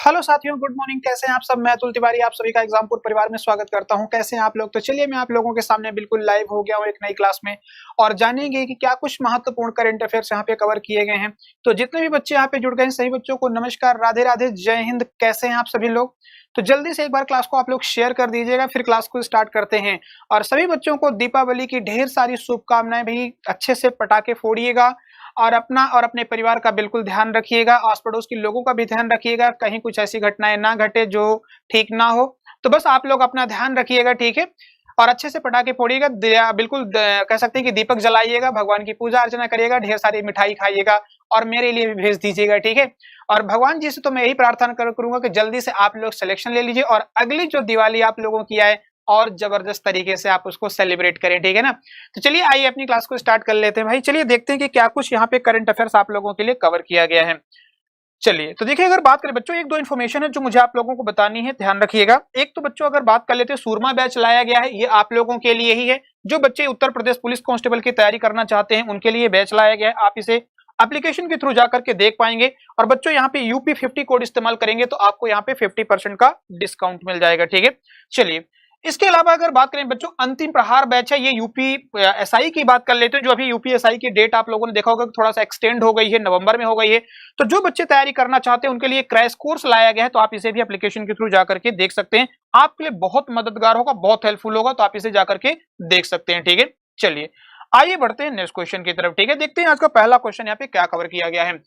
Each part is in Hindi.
हेलो साथियों, गुड मॉर्निंग। कैसे हैं आप सब? मैं अतुल तिवारी आप सभी का एग्जामपुर परिवार में स्वागत करता हूं। कैसे हैं आप लोग? तो चलिए मैं आप लोगों के सामने बिल्कुल लाइव हो गया हूं एक नई क्लास में और जानेंगे कि क्या कुछ महत्वपूर्ण करंट अफेयर्स यहाँ पे कवर किए गए हैं। तो जितने भी बच्चे यहाँ पे जुड़ गए हैं सभी बच्चों को नमस्कार, राधे राधे, जय हिंद। कैसे हैं आप सभी लोग? तो जल्दी से एक बार क्लास को आप लोग शेयर कर दीजिएगा, फिर क्लास को स्टार्ट करते हैं। और सभी बच्चों को दीपावली की ढेर सारी शुभकामनाएं। भी अच्छे से पटाखे फोड़िएगा और अपना और अपने परिवार का बिल्कुल ध्यान रखिएगा। आस पड़ोस के लोगों का भी ध्यान रखिएगा, कहीं कुछ ऐसी घटनाएं ना घटे जो ठीक ना हो। तो बस आप लोग अपना ध्यान रखिएगा, ठीक है। और अच्छे से पटाखे फोड़िएगा, बिल्कुल कह सकते हैं कि दीपक जलाइएगा, भगवान की पूजा अर्चना करिएगा, ढेर सारी मिठाई खाइएगा और मेरे लिए भी भेज दीजिएगा, ठीक है। और भगवान जी से तो मैं यही प्रार्थना करूंगा कि जल्दी से आप लोग सिलेक्शन ले लीजिए और अगली जो दिवाली आप लोगों की आए और जबरदस्त तरीके से आप उसको सेलिब्रेट करें, ठीक है ना। तो चलिए आइए अपनी क्लास को स्टार्ट कर लेते हैं भाई। चलिए देखते हैं कि क्या कुछ यहाँ पे करंट अफेयर्स आप लोगों के लिए कवर किया गया है। चलिए तो देखिए, अगर बात करें बच्चों, एक दो इन्फॉर्मेशन है जो मुझे आप लोगों को बतानी है, ध्यान रखिएगा। एक तो बच्चों अगर बात कर लेते हैं, सूरमा बैच लाया गया है, ये आप लोगों के लिए ही है। जो बच्चे उत्तर प्रदेश पुलिस कांस्टेबल की तैयारी करना चाहते हैं उनके लिए बैच लाया गया है। आप इसे एप्लीकेशन के थ्रू जाकर के देख पाएंगे। और बच्चों यहाँ पे यूपी 50 कोड इस्तेमाल करेंगे तो आपको यहाँ पे 50% का डिस्काउंट मिल जाएगा, ठीक है। चलिए इसके अलावा अगर बात करें बच्चों, अंतिम प्रहार बैच है, ये यूपी एसआई की बात कर लेते हैं। जो अभी यूपी एसआई की डेट आप लोगों ने देखा होगा थोड़ा सा एक्सटेंड हो गई है, नवंबर में हो गई है। तो जो बच्चे तैयारी करना चाहते हैं उनके लिए क्रैश कोर्स लाया गया है, तो आप इसे भी एप्लीकेशन के थ्रू जाकर के देख सकते हैं। आपके लिए बहुत मददगार होगा, बहुत हेल्पफुल होगा, तो आप इसे जाकर के देख सकते हैं, ठीक है। चलिए आइए बढ़ते हैं नेक्स्ट क्वेश्चन की तरफ, ठीक है। देखते हैं आज का पहला क्वेश्चन यहाँ पे क्या कवर किया गया है।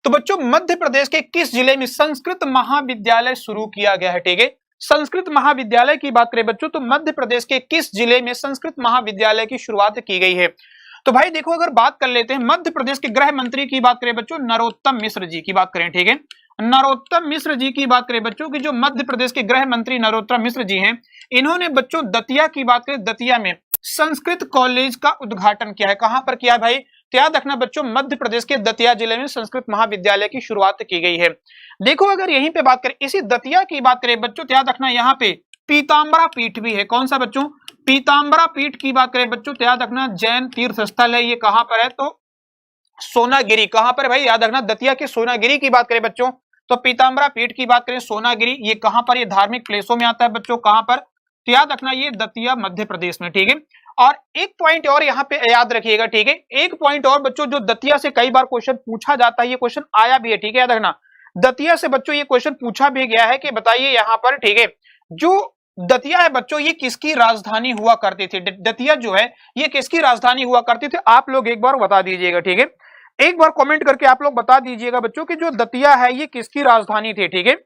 तो बच्चों, मध्य प्रदेश के किस जिले में संस्कृत महाविद्यालय शुरू किया गया है, ठीक है। संस्कृत महाविद्यालय की बात करें बच्चों, तो मध्य प्रदेश के किस जिले में संस्कृत महाविद्यालय की शुरुआत की गई है। तो भाई देखो, अगर बात कर लेते हैं मध्य प्रदेश के गृह मंत्री की बात करें बच्चों, नरोत्तम मिश्र जी की बात करें, ठीक है। नरोत्तम मिश्र जी की बात करें बच्चों की, जो मध्य प्रदेश के गृह मंत्री नरोत्तम मिश्र जी हैं, इन्होंने बच्चों दतिया की बात करें, दतिया में संस्कृत कॉलेज का उद्घाटन किया है। कहां पर किया है भाई? तो याद रखना बच्चों, मध्य प्रदेश के दतिया जिले में संस्कृत महाविद्यालय की शुरुआत की गई है। देखो अगर यहीं पे बात करें, इसी दतिया की बात करें बच्चों, तो याद रखना यहाँ पे पीताम्बरा पीठ भी है। कौन सा बच्चों? पीताम्बरा पीठ की बात करें बच्चों, तो याद रखना जैन तीर्थ स्थल है। ये कहां पर है? तो सोनागिरी। कहां पर है भाई? याद रखना दतिया के सोनागिरी की बात करें बच्चों, तो पीताम्बरा पीठ की बात करें सोनागिरी, ये कहां पर? ये धार्मिक प्लेसों में आता है बच्चों। कहां पर? तो याद रखना ये दतिया मध्य प्रदेश में, ठीक है। और एक पॉइंट और यहाँ पे याद रखिएगा, ठीक है। एक पॉइंट और बच्चों, जो दतिया से कई बार क्वेश्चन पूछा जाता है, ये क्वेश्चन आया भी है, ठीक है। याद रखना दतिया से बच्चों ये क्वेश्चन पूछा भी गया है कि बताइए यहाँ पर, ठीक है, जो दतिया है बच्चों, ये किसकी राजधानी हुआ करती थी? दतिया जो है ये किसकी राजधानी हुआ करती थी? आप लोग एक बार बता दीजिएगा, ठीक है। एक बार कमेंट करके आप लोग बता दीजिएगा बच्चों कि जो दतिया है ये किसकी राजधानी थी, ठीक है।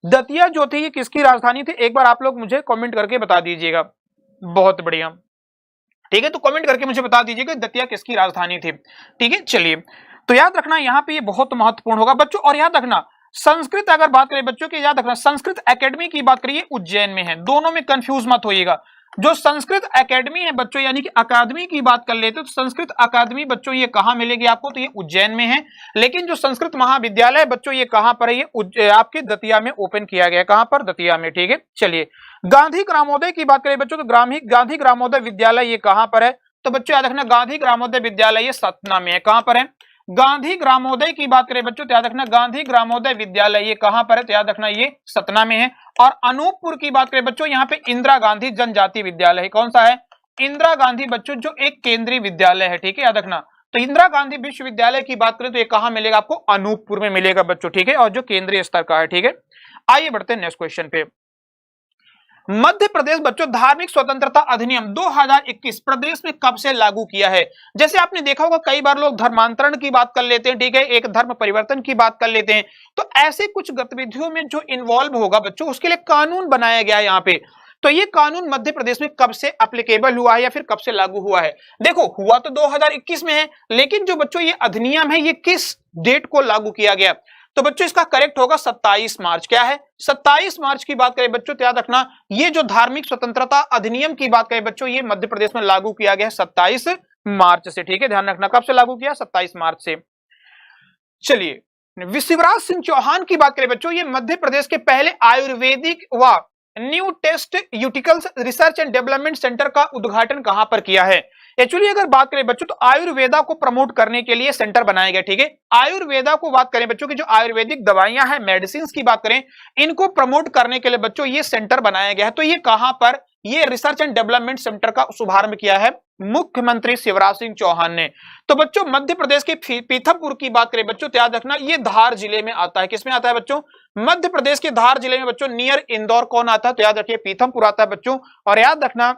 दतिया जो थी ये किसकी राजधानी थी? एक बार आप लोग मुझे कमेंट करके बता दीजिएगा। बहुत बढ़िया, ठीक है। तो कमेंट करके मुझे बता दीजिएगा दतिया किसकी राजधानी थी, ठीक है। चलिए तो याद रखना यहाँ पे ये बहुत महत्वपूर्ण होगा बच्चों। और याद रखना संस्कृत अगर बात करें बच्चों की, याद रखना संस्कृत एकेडमी की बात करिए उज्जैन में है। दोनों में कंफ्यूज मत होइएगा। जो संस्कृत एकेडमी है बच्चों, यानी कि अकादमी की बात कर लेते तो संस्कृत अकादमी ये कहां मिलेगी आपको? तो ये उज्जैन में है। लेकिन जो संस्कृत महाविद्यालय बच्चों ये कहां पर है? ये आपके दतिया में ओपन किया गया। कहां पर? दतिया में, ठीक है। चलिए गांधी ग्रामोदय की बात करें बच्चों, तो गांधी ग्रामोदय विद्यालय ये कहां पर है? तो बच्चों याद रखना गांधी ग्रामोदय विद्यालय ये सतना में है। कहां पर है? गांधी ग्रामोदय की बात करें बच्चों, तो याद रखना गांधी ग्रामोदय विद्यालय ये कहां पर है? तो याद रखना ये सतना में है। और अनूपपुर की बात करें बच्चों, यहाँ पे इंदिरा गांधी जनजाति विद्यालय है। कौन सा है? इंदिरा गांधी बच्चों, जो एक केंद्रीय विद्यालय है, ठीक है। याद रखना तो इंदिरा गांधी विश्वविद्यालय की बात करें तो ये कहां मिलेगा आपको? अनूपपुर में मिलेगा बच्चों, ठीक है। और जो केंद्रीय स्तर का है, ठीक है। आइए बढ़ते हैं नेक्स्ट क्वेश्चन पे। मध्य प्रदेश बच्चों धार्मिक स्वतंत्रता अधिनियम 2021 प्रदेश में कब से लागू किया है? जैसे आपने देखा होगा कई बार लोग धर्मांतरण की बात कर लेते हैं, ठीक है, एक धर्म परिवर्तन की बात कर लेते हैं। तो ऐसे कुछ गतिविधियों में जो इन्वॉल्व होगा बच्चों, उसके लिए कानून बनाया गया है यहाँ पे। तो ये कानून मध्य प्रदेश में कब से एप्लीकेबल हुआ है या फिर कब से लागू हुआ है? देखो हुआ तो 2021 में है, लेकिन जो बच्चों ये अधिनियम है ये किस डेट को लागू किया गया? तो बच्चों इसका करेक्ट होगा 27 मार्च। क्या है? 27 मार्च की बात करें बच्चों, तो याद रखना ये जो धार्मिक स्वतंत्रता अधिनियम की बात करें बच्चों, ये मध्य प्रदेश में लागू किया गया है 27 मार्च से, ठीक है। ध्यान रखना कब से लागू किया? 27 मार्च से। चलिए शिवराज सिंह चौहान की बात करें बच्चों, ये मध्य प्रदेश के पहले आयुर्वेदिक व nutraceuticals research and development centre का उद्घाटन कहां पर किया है? एक्चुअली अगर बात करें बच्चों तो आयुर्वेदा को प्रमोट करने के लिए सेंटर बनाए गए, ठीक है। आयुर्वेदा को बात करें बच्चों की जो आयुर्वेदिक दवाइयां हैं, मेडिसिन की बात करें, इनको प्रमोट करने के लिए बच्चों ये सेंटर बनाया गया है। तो ये कहां पर, ये रिसर्च एंड डेवलपमेंट सेंटर का शुभारंभ किया है मुख्यमंत्री शिवराज सिंह चौहान ने। तो बच्चों मध्य प्रदेश के पीथमपुर की बात करें बच्चों तो याद रखना ये धार जिले में आता है। किसमें आता है बच्चों, मध्य प्रदेश के धार जिले में बच्चों, नियर इंदौर कौन आता है, तो याद रखिए पीथमपुर आता है बच्चों। और याद रखना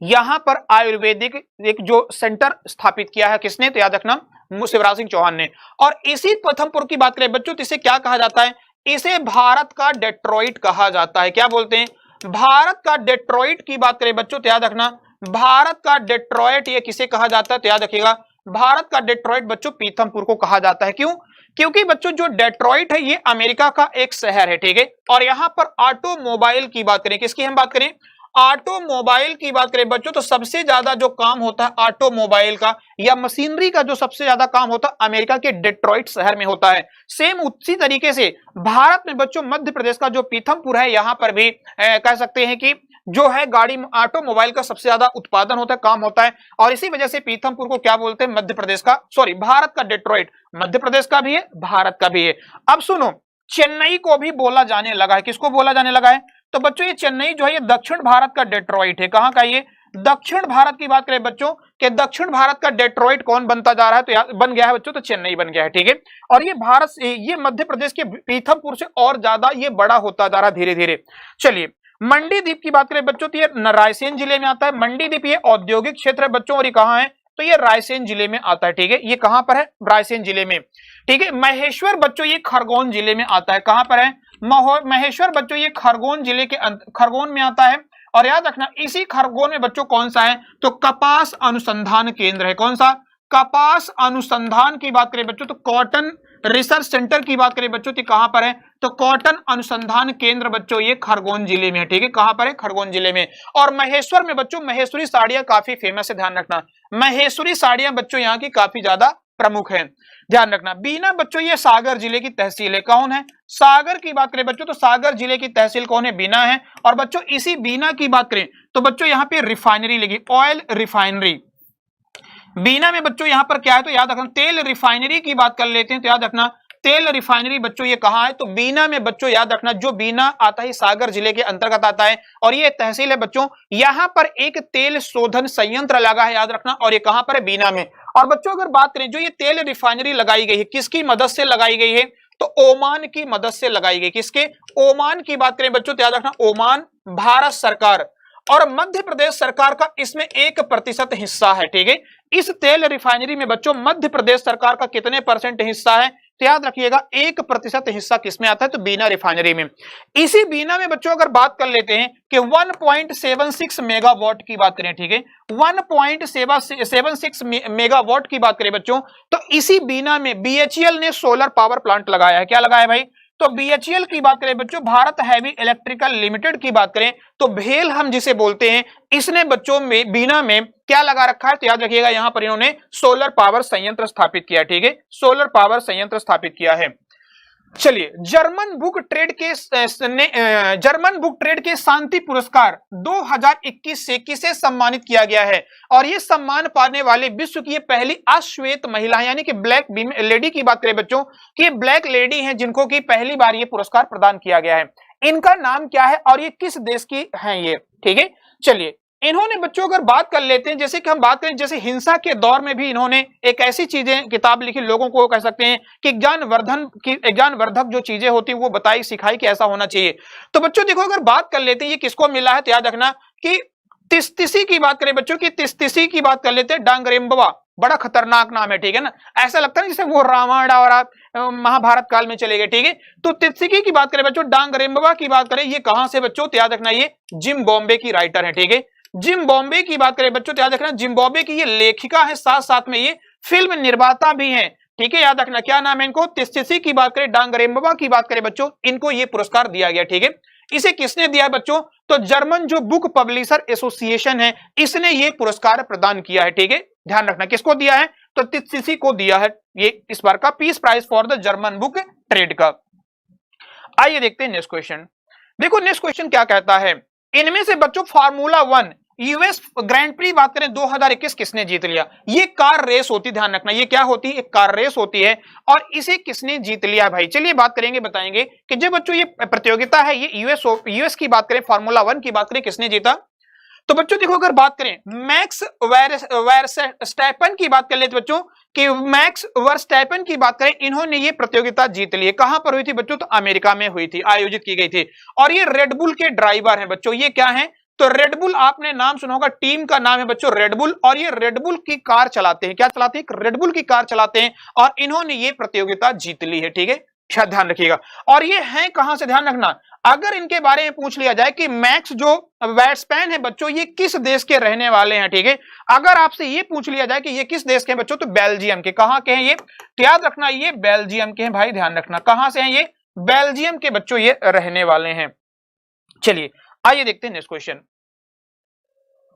यहां पर आयुर्वेदिक एक जो सेंटर स्थापित किया है किसने, तो याद रखना शिवराज सिंह चौहान ने। और इसी पीथमपुर की बात करें बच्चों तो इसे क्या कहा जाता है, इसे भारत का डेट्रॉइट कहा जाता है। क्या बोलते हैं, भारत का डेट्रॉइट की बात करें बच्चों तो याद रखना भारत का डेट्रॉइट ये किसे कहा जाता है, तो याद रखिएगा भारत का डेट्रॉइट बच्चों पीथमपुर को कहा जाता है। क्यों, क्योंकि बच्चों जो डेट्रॉइट है ये अमेरिका का एक शहर है, ठीक है। और यहां पर ऑटोमोबाइल की बात करें, किसकी हम बात करें, ऑटोमोबाइल की बात करें बच्चों तो सबसे ज्यादा जो काम होता है ऑटोमोबाइल का या मशीनरी का जो सबसे ज्यादा काम होता है अमेरिका के डेट्रॉइट शहर में होता है। सेम उसी तरीके से भारत में बच्चों मध्य प्रदेश का जो पीथमपुर है यहां पर भी कह सकते हैं कि जो है गाड़ी ऑटोमोबाइल का सबसे ज्यादा उत्पादन होता है, काम होता है। और इसी वजह से पीथमपुर को क्या बोलते हैं, मध्य प्रदेश का, सॉरी भारत का डेट्रॉइट, मध्य प्रदेश का भी है भारत का भी है। अब सुनो, चेन्नई को भी बोला जाने लगा है, किसको बोला जाने लगा है, तो बच्चों ये चेन्नई जो है ये दक्षिण भारत का डेट्रॉइट है। कहां का ये, दक्षिण भारत की बात करें बच्चों कि दक्षिण भारत का डेट्रॉइट कौन बनता जा रहा है, तो बन गया है बच्चों तो चेन्नई बन गया है, ठीक है। और ये भारत से, ये मध्य प्रदेश के पीथमपुर से और ज्यादा ये बड़ा होता जा रहा है धीरे धीरे। चलिए मंडी द्वीप की बात करें बच्चों तो ये रायसेन जिले में आता है। मंडी द्वीप ये औद्योगिक क्षेत्र है बच्चों, और ये कहां है, तो ये रायसेन जिले में आता है, ठीक है। ये कहां पर है, रायसेन जिले में, ठीक है। महेश्वर बच्चों ये खरगोन जिले में आता है। कहां पर है, महेश्वर बच्चों ये खरगोन जिले के खरगोन में आता है। और याद रखना इसी खरगोन में बच्चों कौन सा है, तो कपास अनुसंधान केंद्र है। कौन सा, कपास अनुसंधान की बात करें बच्चों तो कॉटन रिसर्च सेंटर की बात करें बच्चों तो कहां पर है, तो कॉटन अनुसंधान केंद्र बच्चों ये खरगोन जिले में है, ठीक है। कहां पर है, खरगोन जिले में। और महेश्वर में बच्चों महेश्वरी साड़ियां काफी फेमस है, ध्यान रखना महेश्वरी साड़ियां बच्चों यहाँ की काफी ज्यादा प्रमुख है, ध्यान रखना। बीना बच्चों ये सागर जिले की तहसील है। कौन है, सागर की बात करें बच्चों तो सागर जिले की तहसील कौन है, बीना है। और बच्चों इसी बीना की बात करें तो बच्चों यहाँ पे रिफाइनरी लगी, ऑयल रिफाइनरी बीना में बच्चों यहाँ पर क्या है, तो याद रखना तेल रिफाइनरी की बात कर लेते हैं। तो याद रखना तेल रिफाइनरी बच्चों ये कहां है, तो बीना में बच्चों याद रखना जो बीना आता है सागर जिले के अंतर्गत आता है और ये तहसील है बच्चों। यहां पर एक तेल शोधन संयंत्र लगा है, याद रखना, और ये कहां पर है, बीना में। और बच्चों अगर बात करें जो ये तेल रिफाइनरी लगाई गई है किसकी मदद से लगाई गई है, तो ओमान की मदद से लगाई गई। किसके, ओमान की बात करें बच्चों तो याद रखना ओमान, भारत सरकार और मध्य प्रदेश सरकार का इसमें 1% हिस्सा है, ठीक है। इस तेल रिफाइनरी में बच्चों मध्य प्रदेश सरकार का कितने % हिस्सा है, तो याद रखिएगा 1% हिस्सा किसमें आता है, तो बीना रिफाइनरी में। इसी बीना में बच्चों अगर बात कर लेते हैं कि 1.76 मेगावाट की बात करें, ठीक है, 1.76 मेगावाट की बात करें बच्चों, तो इसी बीना में BHEL ने सोलर पावर प्लांट लगाया है। क्या लगाया भाई, तो BHEL की बात करें बच्चों भारत हैवी इलेक्ट्रिकल लिमिटेड की बात करें तो भेल हम जिसे बोलते हैं, इसने बच्चों में बीना में क्या लगा रखा है, तो याद रखिएगा यहां पर इन्होंने सोलर पावर संयंत्र स्थापित किया, ठीक है, सोलर पावर संयंत्र स्थापित किया है। चलिए जर्मन बुक ट्रेड के शांति पुरस्कार 2021 से किसे सम्मानित किया गया है, और ये सम्मान पाने वाले विश्व की ये पहली अश्वेत महिला यानी कि ब्लैक लेडी की बात करें बच्चों कि ये ब्लैक लेडी हैं जिनको की पहली बार ये पुरस्कार प्रदान किया गया है। इनका नाम क्या है और ये किस देश की है ये, ठीक है। चलिए इन्होंने बच्चों अगर बात कर लेते हैं, जैसे कि हम बात करें जैसे हिंसा के दौर में भी इन्होंने एक ऐसी चीजें किताब लिखी, लोगों को कह सकते हैं कि ज्ञानवर्धक जो चीजें होती है वो बताई सिखाई कि ऐसा होना चाहिए। तो बच्चों देखो अगर बात कर लेते हैं ये किसको मिला है, तो याद रखना कि तिस्तिसी की बात करें बच्चों की तिस्तिसी की बात कर लेते हैं, डांगरेम्बवा, बड़ा खतरनाक नाम है, ठीक है ना, ऐसा लगता है जैसे वो रामायण और आप महाभारत काल में चले गए, ठीक है। तो तिस्तिकी की बात करें बच्चों, डांगरेम्बवा की बात करें, ये कहां से बच्चों, तो याद रखना ये जिम्बाब्वे की राइटर है, ठीक है। जिम्बाब्वे की बात करें बच्चों तो याद रखना जिम्बाब्वे की ये लेखिका है, साथ साथ में ये फिल्म निर्माता भी हैं, ठीक है। याद रखना क्या नाम है इनको, तिस्तिसी की बात करें, डांगरेम्बवा की बात करें बच्चों, इनको ये पुरस्कार दिया गया, ठीक है। इसे किसने दिया है बच्चों, तो जर्मन जो बुक पब्लिशर एसोसिएशन है इसने ये पुरस्कार प्रदान किया है, ठीक है। ध्यान रखना किसको दिया है, तो तिस्तिसी को दिया है ये इस बार का peace prize for the German book trade का। आइए देखते हैं नेक्स्ट क्वेश्चन। देखो नेक्स्ट क्वेश्चन क्या कहता है, इनमें से बच्चों फार्मूला 1 यूएस ग्रैंड प्री बात करें 2021 किसने जीत लिया? ये कार रेस होती, ध्यान रखना, ये क्या होती है? एक कार रेस होती है और इसे किसने जीत लिया भाई? चलिए बात करेंगे, बताएंगे कि जो बच्चों ये प्रतियोगिता है ये यूएस की बात करें, फार्मूला 1 की बात करें, किसने जीता? तो बच्चों देखो, अगर बात करें मैक्स वर्स्टैपन की बात कर लेते बच्चों कि मैक्स वर्स्टैपन की बात करें, इन्होंने ये प्रतियोगिता जीत ली है। कहां पर हुई थी बच्चों? तो अमेरिका में हुई थी, आयोजित की गई थी। और ये रेडबुल के ड्राइवर हैं बच्चों। ये क्या है? तो रेडबुल, आपने नाम सुना होगा, टीम का नाम है बच्चों रेडबुल, और ये रेडबुल की कार चलाते हैं। क्या चलाते हैं? रेडबुल की कार चलाते हैं और इन्होंने ये प्रतियोगिता जीत ली है। ठीक है, ध्यान रखिएगा। और ये है कहां से? ध्यान रखना, अगर इनके बारे में पूछ लिया जाए कि मैक्स जो वर्स्टैपन है बच्चों, ये किस देश के रहने वाले हैं, ठीक है, अगर आपसे ये पूछ लिया जाए कि ये किस देश के हैं बच्चों, तो बेल्जियम के। कहां के हैं ये? तो याद रखना, ये बेल्जियम के हैं भाई, ध्यान रखना। कहां से हैं ये? बेल्जियम के बच्चों ये रहने वाले हैं। चलिए आइए देखते हैं next question.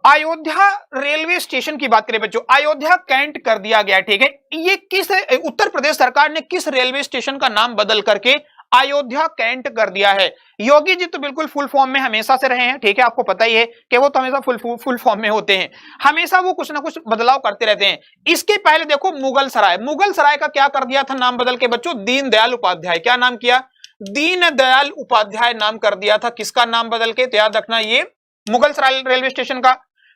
Ayodhya railway station की बात करें बच्चों, अयोध्या कैंट कर दिया गया, ठीक है। ये किस, उत्तर प्रदेश सरकार ने किस रेलवे स्टेशन का नाम बदल करके अयोध्या कैंट कर दिया है? योगी जी तो बिल्कुल फुल फॉर्म में हमेशा से रहे हैं, ठीक है, आपको पता ही है कि वो तो हमेशा फुल फॉर्म में होते हैं, हमेशा वो कुछ ना कुछ बदलाव करते रहते हैं। इसके पहले देखो मुगल सराय का क्या कर दिया था नाम बदल के बच्चों? दीनदयाल उपाध्याय। क्या नाम किया? दीनदयाल उपाध्याय नाम कर दिया था। किसका नाम बदल के? तो याद रखना, ये मुगल सराय रेलवे स्टेशन का।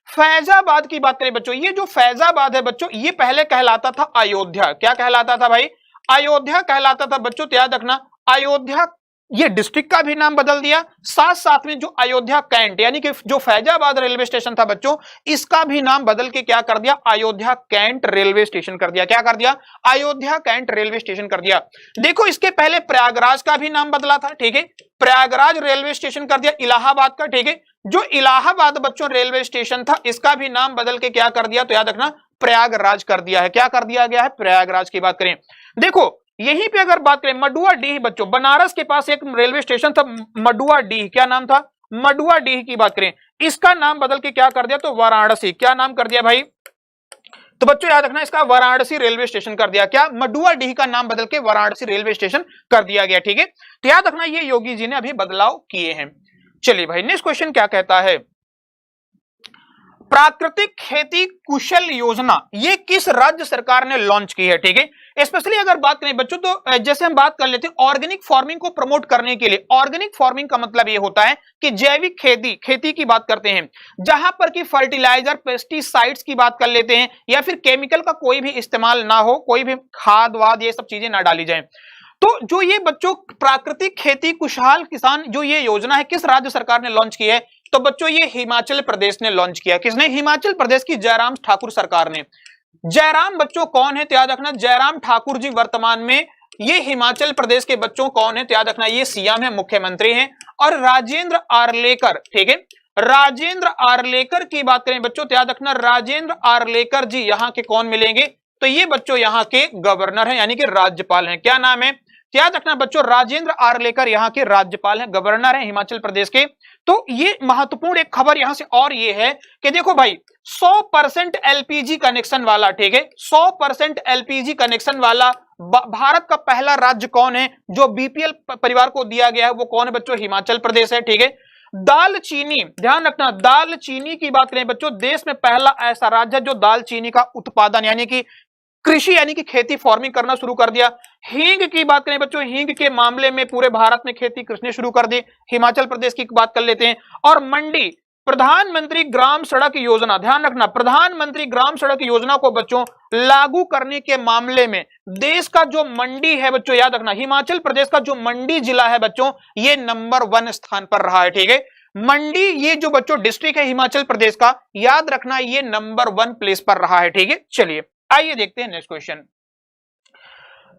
फैजाबाद की बात करें बच्चों, ये जो फैजाबाद है बच्चों, ये पहले कहलाता था अयोध्या। क्या कहलाता था भाई? अयोध्या कहलाता था बच्चों। तो याद रखना, अयोध्या ये डिस्ट्रिक्ट का भी नाम बदल दिया, साथ साथ में जो अयोध्या कैंट यानी कि जो फैजाबाद रेलवे स्टेशन था बच्चों, इसका भी नाम बदल के क्या कर दिया? अयोध्या कैंट रेलवे स्टेशन कर दिया। क्या कर दिया? अयोध्या कैंट रेलवे स्टेशन कर दिया। देखो इसके पहले प्रयागराज का भी नाम बदला था, ठीक है, प्रयागराज रेलवे स्टेशन कर दिया इलाहाबाद का, ठीक है। जो इलाहाबाद बच्चों रेलवे स्टेशन था, इसका भी नाम बदल के क्या कर दिया? तो याद रखना, प्रयागराज कर दिया है। क्या कर दिया गया है? प्रयागराज की बात करें। देखो यहीं पे अगर बात करें मडुआडीह बच्चों, बनारस के पास एक रेलवे स्टेशन था मडुआडीह। क्या नाम था? मडुआडीह की बात करें, इसका नाम बदल के क्या कर दिया? तो वाराणसी। क्या नाम कर दिया भाई? तो बच्चों याद रखना, इसका वाराणसी रेलवे स्टेशन कर दिया। क्या? मडुआडीह का नाम बदल के वाराणसी रेलवे स्टेशन कर दिया गया, ठीक है। तो याद रखना, ये योगी जी ने अभी बदलाव किए हैं। चलिए भाई नेक्स्ट क्वेश्चन क्या कहता है? प्राकृतिक खेती कुशल योजना ये किस राज्य सरकार ने लॉन्च की है, ठीक है। स्पेशली अगर बात करें बच्चों, तो जैसे हम बात कर लेते हैं ऑर्गेनिक फार्मिंग को प्रमोट करने के लिए। ऑर्गेनिक फार्मिंग का मतलब ये होता है कि जैविक खेती की बात करते हैं, जहां पर कि फर्टिलाइजर, पेस्टिसाइड्स की बात कर लेते हैं, या फिर केमिकल का कोई भी इस्तेमाल ना हो, कोई भी खाद वाद ये सब चीजें ना डाली जाए। तो जो ये बच्चों प्राकृतिक खेती खुशहाल किसान जो ये योजना है, किस राज्य सरकार ने लॉन्च की है? तो बच्चों ये हिमाचल प्रदेश ने लॉन्च किया। किसने? हिमाचल प्रदेश की जयराम ठाकुर सरकार ने। जयराम बच्चों कौन है? तो याद रखना, जयराम ठाकुर जी वर्तमान में ये हिमाचल प्रदेश के बच्चों कौन है? तो याद रखना, ये सीएम है, मुख्यमंत्री हैं। और राजेंद्र आर्लेकर, ठीक है, राजेंद्र आर्लेकर की बात करें बच्चों, तो याद रखना राजेंद्र आर्लेकर जी यहाँ के कौन मिलेंगे? तो ये बच्चों यहाँ के गवर्नर हैं, यानी कि राज्यपाल हैं। क्या नाम है? याद रखना बच्चों, राजेंद्र आर्लेकर यहाँ के राज्यपाल हैं, गवर्नर हैं हिमाचल प्रदेश के। तो ये महत्वपूर्ण एक खबर यहां से और ये है कि देखो भाई 100% एलपीजी कनेक्शन वाला, ठीक है, 100% एलपीजी कनेक्शन वाला भारत का पहला राज्य कौन है जो बीपीएल परिवार को दिया गया है? वो कौन है बच्चों? हिमाचल प्रदेश है, ठीक है। दालचीनी, ध्यान रखना, दालचीनी की बात करें बच्चों, देश में पहला ऐसा राज्य जो दालचीनी का उत्पादन यानी कि कृषि यानी कि खेती फार्मिंग करना शुरू कर दिया। हींग की बात करें बच्चों, हींग के मामले में पूरे भारत में खेती करनी शुरू कर दी। हिमाचल प्रदेश की बात कर लेते हैं। और मंडी, प्रधानमंत्री ग्राम सड़क योजना, ध्यान रखना, प्रधानमंत्री ग्राम सड़क योजना को बच्चों लागू करने के मामले में देश का जो मंडी है बच्चों, याद रखना हिमाचल प्रदेश का जो मंडी जिला है बच्चों, ये नंबर 1 स्थान पर रहा है, ठीक है। मंडी ये जो बच्चों डिस्ट्रिक्ट है हिमाचल प्रदेश का, याद रखना ये नंबर 1 प्लेस पर रहा है, ठीक है। चलिए आइए देखते हैं नेक्स्ट क्वेश्चन।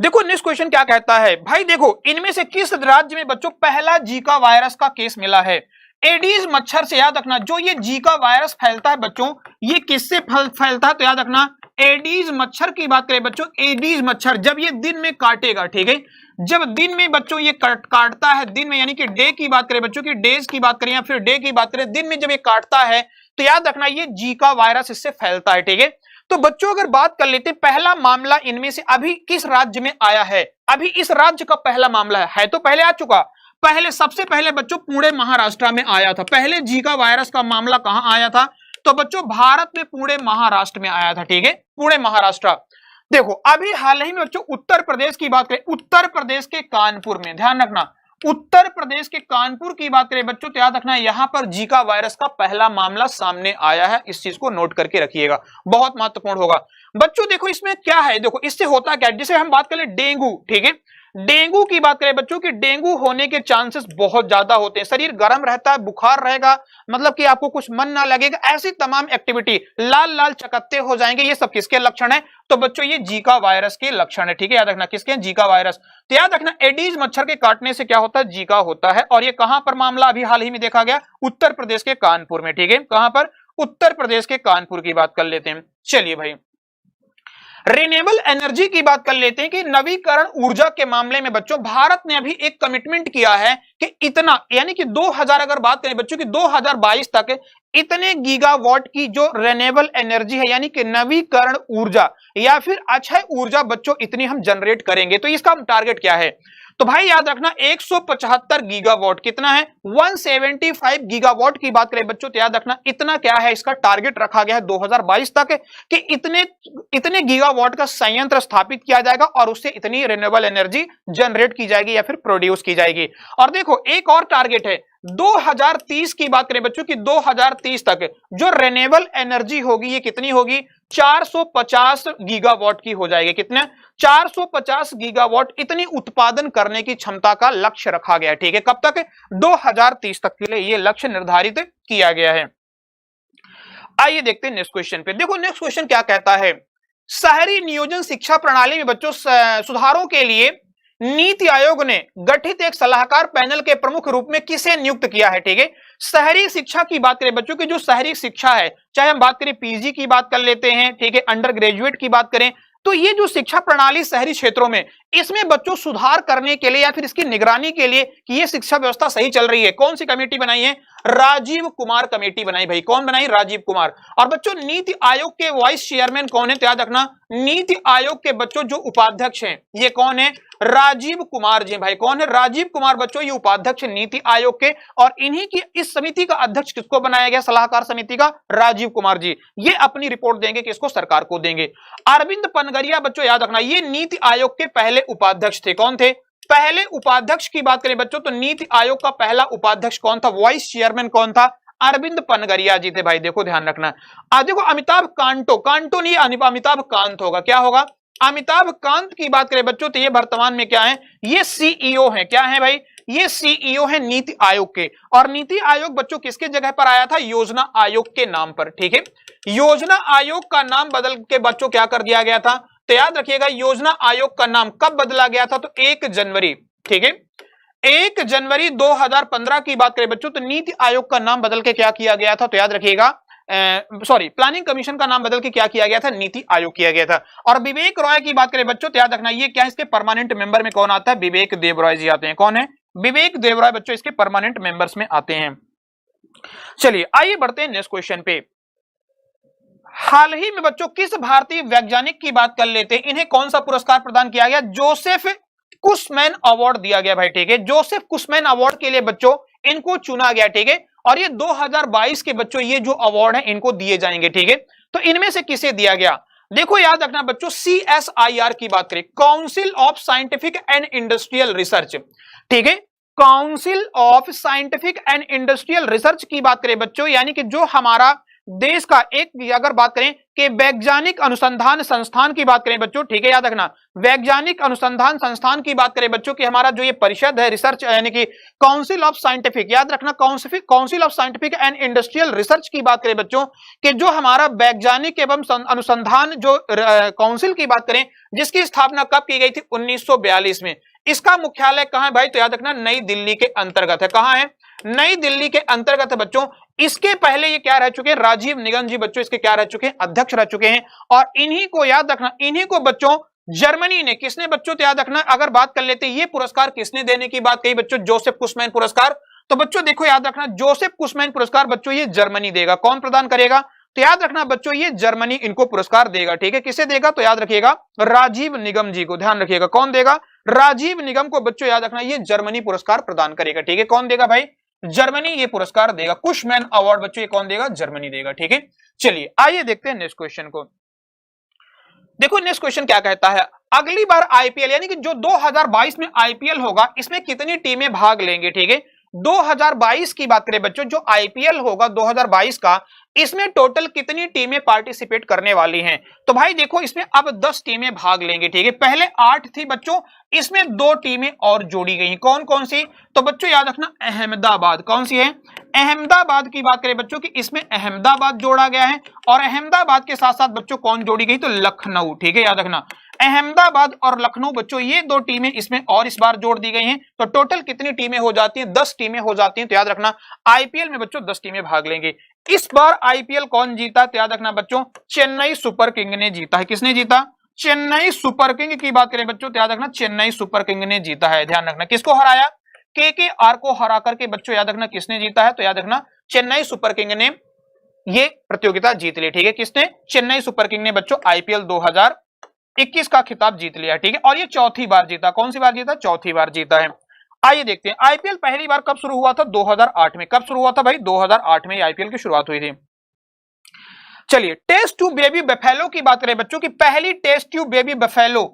देखो नेक्स्ट क्वेश्चन क्या कहता है भाई, देखो इनमें से किस राज्य में बच्चों पहला जीका वायरस का केस मिला है? एडीज मच्छर से, याद रखना, जो ये जीका वायरस फैलता है बच्चों, ये किससे फैलता है? तो याद रखना एडीज मच्छर की बात करें बच्चों, एडीज मच्छर जब ये दिन में काटेगा, ठीक है, जब दिन में बच्चों ये काटता है, दिन में यानी कि डे की बात करें बच्चों की डेज की बात करें या फिर डे की बात करें, दिन में जब ये काटता है तो याद रखना ये जीका वायरस इससे फैलता है, ठीक है। तो बच्चों अगर बात कर लेते हैं पहला मामला इनमें से अभी किस राज्य में आया है? अभी इस राज्य का पहला मामला है तो पहले आ चुका। पहले सबसे पहले बच्चों पुणे महाराष्ट्र में आया था। पहले जीका वायरस का मामला कहां आया था? तो बच्चों भारत में पूरे महाराष्ट्र में आया था, ठीक है, पूरे महाराष्ट्र। देखो अभी हाल ही में बच्चों उत्तर प्रदेश की बात करें, उत्तर प्रदेश के कानपुर में, ध्यान रखना उत्तर प्रदेश के कानपुर की बात करें बच्चों तो याद रखना यहां पर जीका वायरस का पहला मामला सामने आया है। इस चीज को नोट करके रखिएगा, बहुत महत्वपूर्ण होगा बच्चों। देखो इसमें क्या है, देखो इससे होता क्या है, जैसे हम बात करें डेंगू, ठीक है, डेंगू की बात करें बच्चों की डेंगू होने के चांसेस बहुत ज्यादा होते हैं, शरीर गर्म रहता है, बुखार रहेगा, मतलब कि आपको कुछ मन ना लगेगा, ऐसी तमाम एक्टिविटी, लाल लाल चकत्ते हो जाएंगे, ये सब किसके लक्षण है, तो बच्चों ये जीका वायरस के लक्षण है, ठीक है, याद रखना किसके, जीका वायरस। तो याद रखना एडीज मच्छर के काटने से क्या होता है, जीका होता है। और ये कहां पर मामला अभी हाल ही में देखा गया, उत्तर प्रदेश के कानपुर में, ठीक है, कहां पर, उत्तर प्रदेश के कानपुर की बात कर लेते हैं। चलिए भाई रिन्यूएबल एनर्जी की बात कर लेते हैं कि नवीकरण ऊर्जा के मामले में बच्चों भारत ने अभी एक कमिटमेंट किया है कि इतना, यानी कि 2000 अगर बात करें बच्चों की 2022 तक इतने गीगावाट की जो रिन्यूएबल एनर्जी है यानी कि नवीकरण ऊर्जा या फिर अक्षय ऊर्जा बच्चों इतनी हम जनरेट करेंगे। तो इसका टारगेट क्या है, तो भाई याद रखना 175 गीगावाट, कितना है 175 गीगावाट की बात करें बच्चों तो याद रखना इतना क्या है, इसका टारगेट रखा गया है 2022 तक कि इतने गीगावाट का संयंत्र स्थापित किया जाएगा और उससे इतनी रिन्यूएबल एनर्जी जनरेट की जाएगी या फिर प्रोड्यूस की जाएगी। और देखो एक और टारगेट है 2030 की बात करें बच्चों की 2030 तक जो रिन्यूएबल एनर्जी होगी ये कितनी होगी, 450 गीगावाट की हो जाएगी, कितने 450 गीगावाट इतनी उत्पादन करने की क्षमता का लक्ष्य रखा गया है, ठीक है, कब तक 2030 तक के लिए ये लक्ष्य निर्धारित किया गया है। आइए देखते हैं नेक्स्ट क्वेश्चन पे। देखो नेक्स्ट क्वेश्चन क्या कहता है, शहरी नियोजन शिक्षा प्रणाली में बच्चों सुधारों के लिए नीति आयोग ने गठित एक सलाहकार पैनल के प्रमुख रूप में किसे नियुक्त किया है, ठीक है, शहरी शिक्षा की बात करें बच्चों की जो शहरी शिक्षा है, चाहे हम बात करें पीजी की बात कर लेते हैं, ठीक है, अंडर ग्रेजुएट की बात करें, तो ये जो शिक्षा प्रणाली शहरी क्षेत्रों में इसमें बच्चों सुधार करने के लिए या फिर इसकी निगरानी के लिए कि ये शिक्षा व्यवस्था सही चल रही है, कौन सी कमेटी बनाई है, राजीव कुमार कमेटी बनाई भाई, कौन बनाई, राजीव कुमार। और बच्चों नीति आयोग के वाइस चेयरमैन कौन है, तो याद रखना नीति आयोग के बच्चों जो उपाध्यक्ष हैं ये कौन है, राजीव कुमार जी भाई, कौन है, राजीव कुमार बच्चों ये उपाध्यक्ष नीति आयोग के। और इन्हीं की इस समिति का अध्यक्ष किसको बनाया गया, सलाहकार समिति का राजीव कुमार जी, ये अपनी रिपोर्ट देंगे किसको, सरकार को देंगे। अरविंद पनगरिया बच्चों याद रखना ये नीति आयोग के पहले उपाध्यक्ष थे, कौन थे, पहले उपाध्यक्ष की बात करें बच्चों तो नीति आयोग का पहला उपाध्यक्ष कौन था, वाइस चेयरमैन कौन था, अरविंद पनगरिया जी थे भाई। देखो ध्यान रखना, देखो अमिताभ कांटो नहीं अमिताभ कांत होगा, क्या होगा, अमिताभ कांत की बात करें बच्चों तो ये वर्तमान में क्या है, ये सीईओ है, क्या है भाई, ये सीईओ है नीति आयोग के। और नीति आयोग बच्चों किसके जगह पर आया था, योजना आयोग के नाम पर, ठीक है, योजना आयोग का नाम बदल के बच्चों क्या कर दिया गया था, तो याद रखिएगा योजना आयोग का नाम कब बदला गया था, तो 1 जनवरी, ठीक है, 1 जनवरी 2015 की बात करें बच्चों तो नीति आयोग का नाम बदल के क्या किया गया था, तो याद रखिएगा प्लानिंग कमीशन का नाम बदल के क्या किया गया था, नीति आयोग किया गया था। और विवेक रॉय की बात करें बच्चों तो याद रखना ये क्या, इसके परमानेंट मेंबर में कौन आता है, विवेक देवरॉय जी आते हैं, कौन है, विवेक देवरॉय बच्चों इसके परमानेंट मेंबर्स में आते हैं। चलिए आइए बढ़ते हैं नेक्स्ट क्वेश्चन पे। हाल ही में बच्चों किस भारतीय वैज्ञानिक की बात कर लेते हैं, इन्हें कौन सा पुरस्कार प्रदान किया गया, जोसेफ कुशमैन अवार्ड दिया गया भाई, ठीक है, जोसेफ कुशमैन अवार्ड के लिए बच्चों इनको चुना गया, ठीक है, और ये 2022 के बच्चों ये जो अवार्ड है इनको दिए जाएंगे, ठीक है। तो इनमें से किसे दिया गया, देखो याद रखना बच्चों CSIR की बात करें, council of scientific and industrial research, ठीक है, council of scientific and industrial research की बात करें बच्चों यानी कि जो हमारा देश का एक अगर बात करें कि वैज्ञानिक अनुसंधान संस्थान की बात करें बच्चों, ठीक है, याद रखना वैज्ञानिक अनुसंधान संस्थान की बात करें बच्चों कि हमारा जो ये परिषद है रिसर्च यानी कि काउंसिल ऑफ साइंटिफिक, याद रखना council of scientific and industrial research की बात करें बच्चों कि जो हमारा वैज्ञानिक एवं अनुसंधान जो काउंसिल की बात करें जिसकी स्थापना कब की गई थी, 1942 में। इसका मुख्यालय कहां है भाई, तो याद रखना नई दिल्ली के अंतर्गत है, कहां है, नई दिल्ली के अंतर्गत है बच्चों। इसके पहले ये क्या रह चुके हैं, राजीव निगम जी बच्चों इसके क्या रह चुके हैं, अध्यक्ष रह चुके हैं। और इन्हीं को याद रखना, इन्हीं को बच्चों जर्मनी ने, किसने बच्चों तो याद रखना, अगर बात कर लेते हैं ये पुरस्कार किसने देने की बात कही बच्चों, जोसेफ कुशमैन पुरस्कार। तो बच्चों देखो याद रखना जोसेफ कुशमैन पुरस्कार बच्चों ये जर्मनी देगा, कौन प्रदान करेगा, तो याद रखना बच्चों ये जर्मनी इनको पुरस्कार देगा, ठीक है, किसे देगा, तो याद रखिएगा राजीव निगम जी को, ध्यान रखिएगा कौन देगा, राजीव निगम को बच्चों याद रखना ये जर्मनी पुरस्कार प्रदान करेगा, ठीक है, कौन देगा भाई, जर्मनी ये पुरस्कार देगा। कुशमैन अवार्ड बच्चों ये कौन देगा? जर्मनी देगा। ठीक है, चलिए आइए देखते हैं नेक्स्ट क्वेश्चन को। देखो नेक्स्ट क्वेश्चन क्या कहता है, अगली बार आईपीएल यानी कि जो 2022 में आईपीएल होगा इसमें कितनी टीमें भाग लेंगे? ठीक है, 2022 की बात करें बच्चों, जो आईपीएल होगा 2022 का, इसमें टोटल कितनी टीमें पार्टिसिपेट करने वाली हैं? तो भाई देखो इसमें अब 10 टीमें भाग लेंगे। ठीक है, पहले 8 थी बच्चों, इसमें 2 टीमें और जोड़ी गई। कौन कौन सी? तो बच्चों याद रखना अहमदाबाद। कौन सी है? अहमदाबाद की बात करें बच्चों की, इसमें अहमदाबाद जोड़ा गया है और अहमदाबाद के साथ साथ बच्चों कौन जोड़ी गई? तो लखनऊ। ठीक है, याद रखना अहमदाबाद और लखनऊ बच्चों ये 2 टीमें इसमें और इस बार जोड़ दी गई हैं। तो टोटल कितनी टीमें हो जाती हैं? 10 टीमें हो जाती हैं। तो याद रखना आईपीएल में बच्चों 10 टीमें भाग लेंगे। इस बार आईपीएल कौन जीता? तो याद रखना बच्चों चेन्नई सुपर किंग ने जीता है। किसने जीता? चेन्नई सुपर किंग की बात करें बच्चों तो याद रखना चेन्नई सुपर किंग ने जीता है। ध्यान रखना किसको हराया? केकेआर को हरा करके बच्चों याद रखना किसने जीता है? तो याद रखना चेन्नई सुपर किंग ने ये प्रतियोगिता जीत ली। ठीक है, किसने? चेन्नई सुपर किंग ने बच्चों आईपीएल 2021 का खिताब जीत लिया। ठीक है, और ये चौथी बार जीता। कौन सी बार जीता? चौथी बार जीता है। आइए देखते हैं आईपीएल पहली बार कब शुरू हुआ था? 2008 में। कब शुरू हुआ था भाई? 2008 में आईपीएल की शुरुआत हुई थी। चलिए टेस्ट ट्यूब बेबी बफेलो की बात करें बच्चों की, पहली टेस्ट ट्यूब बेबी बफेलो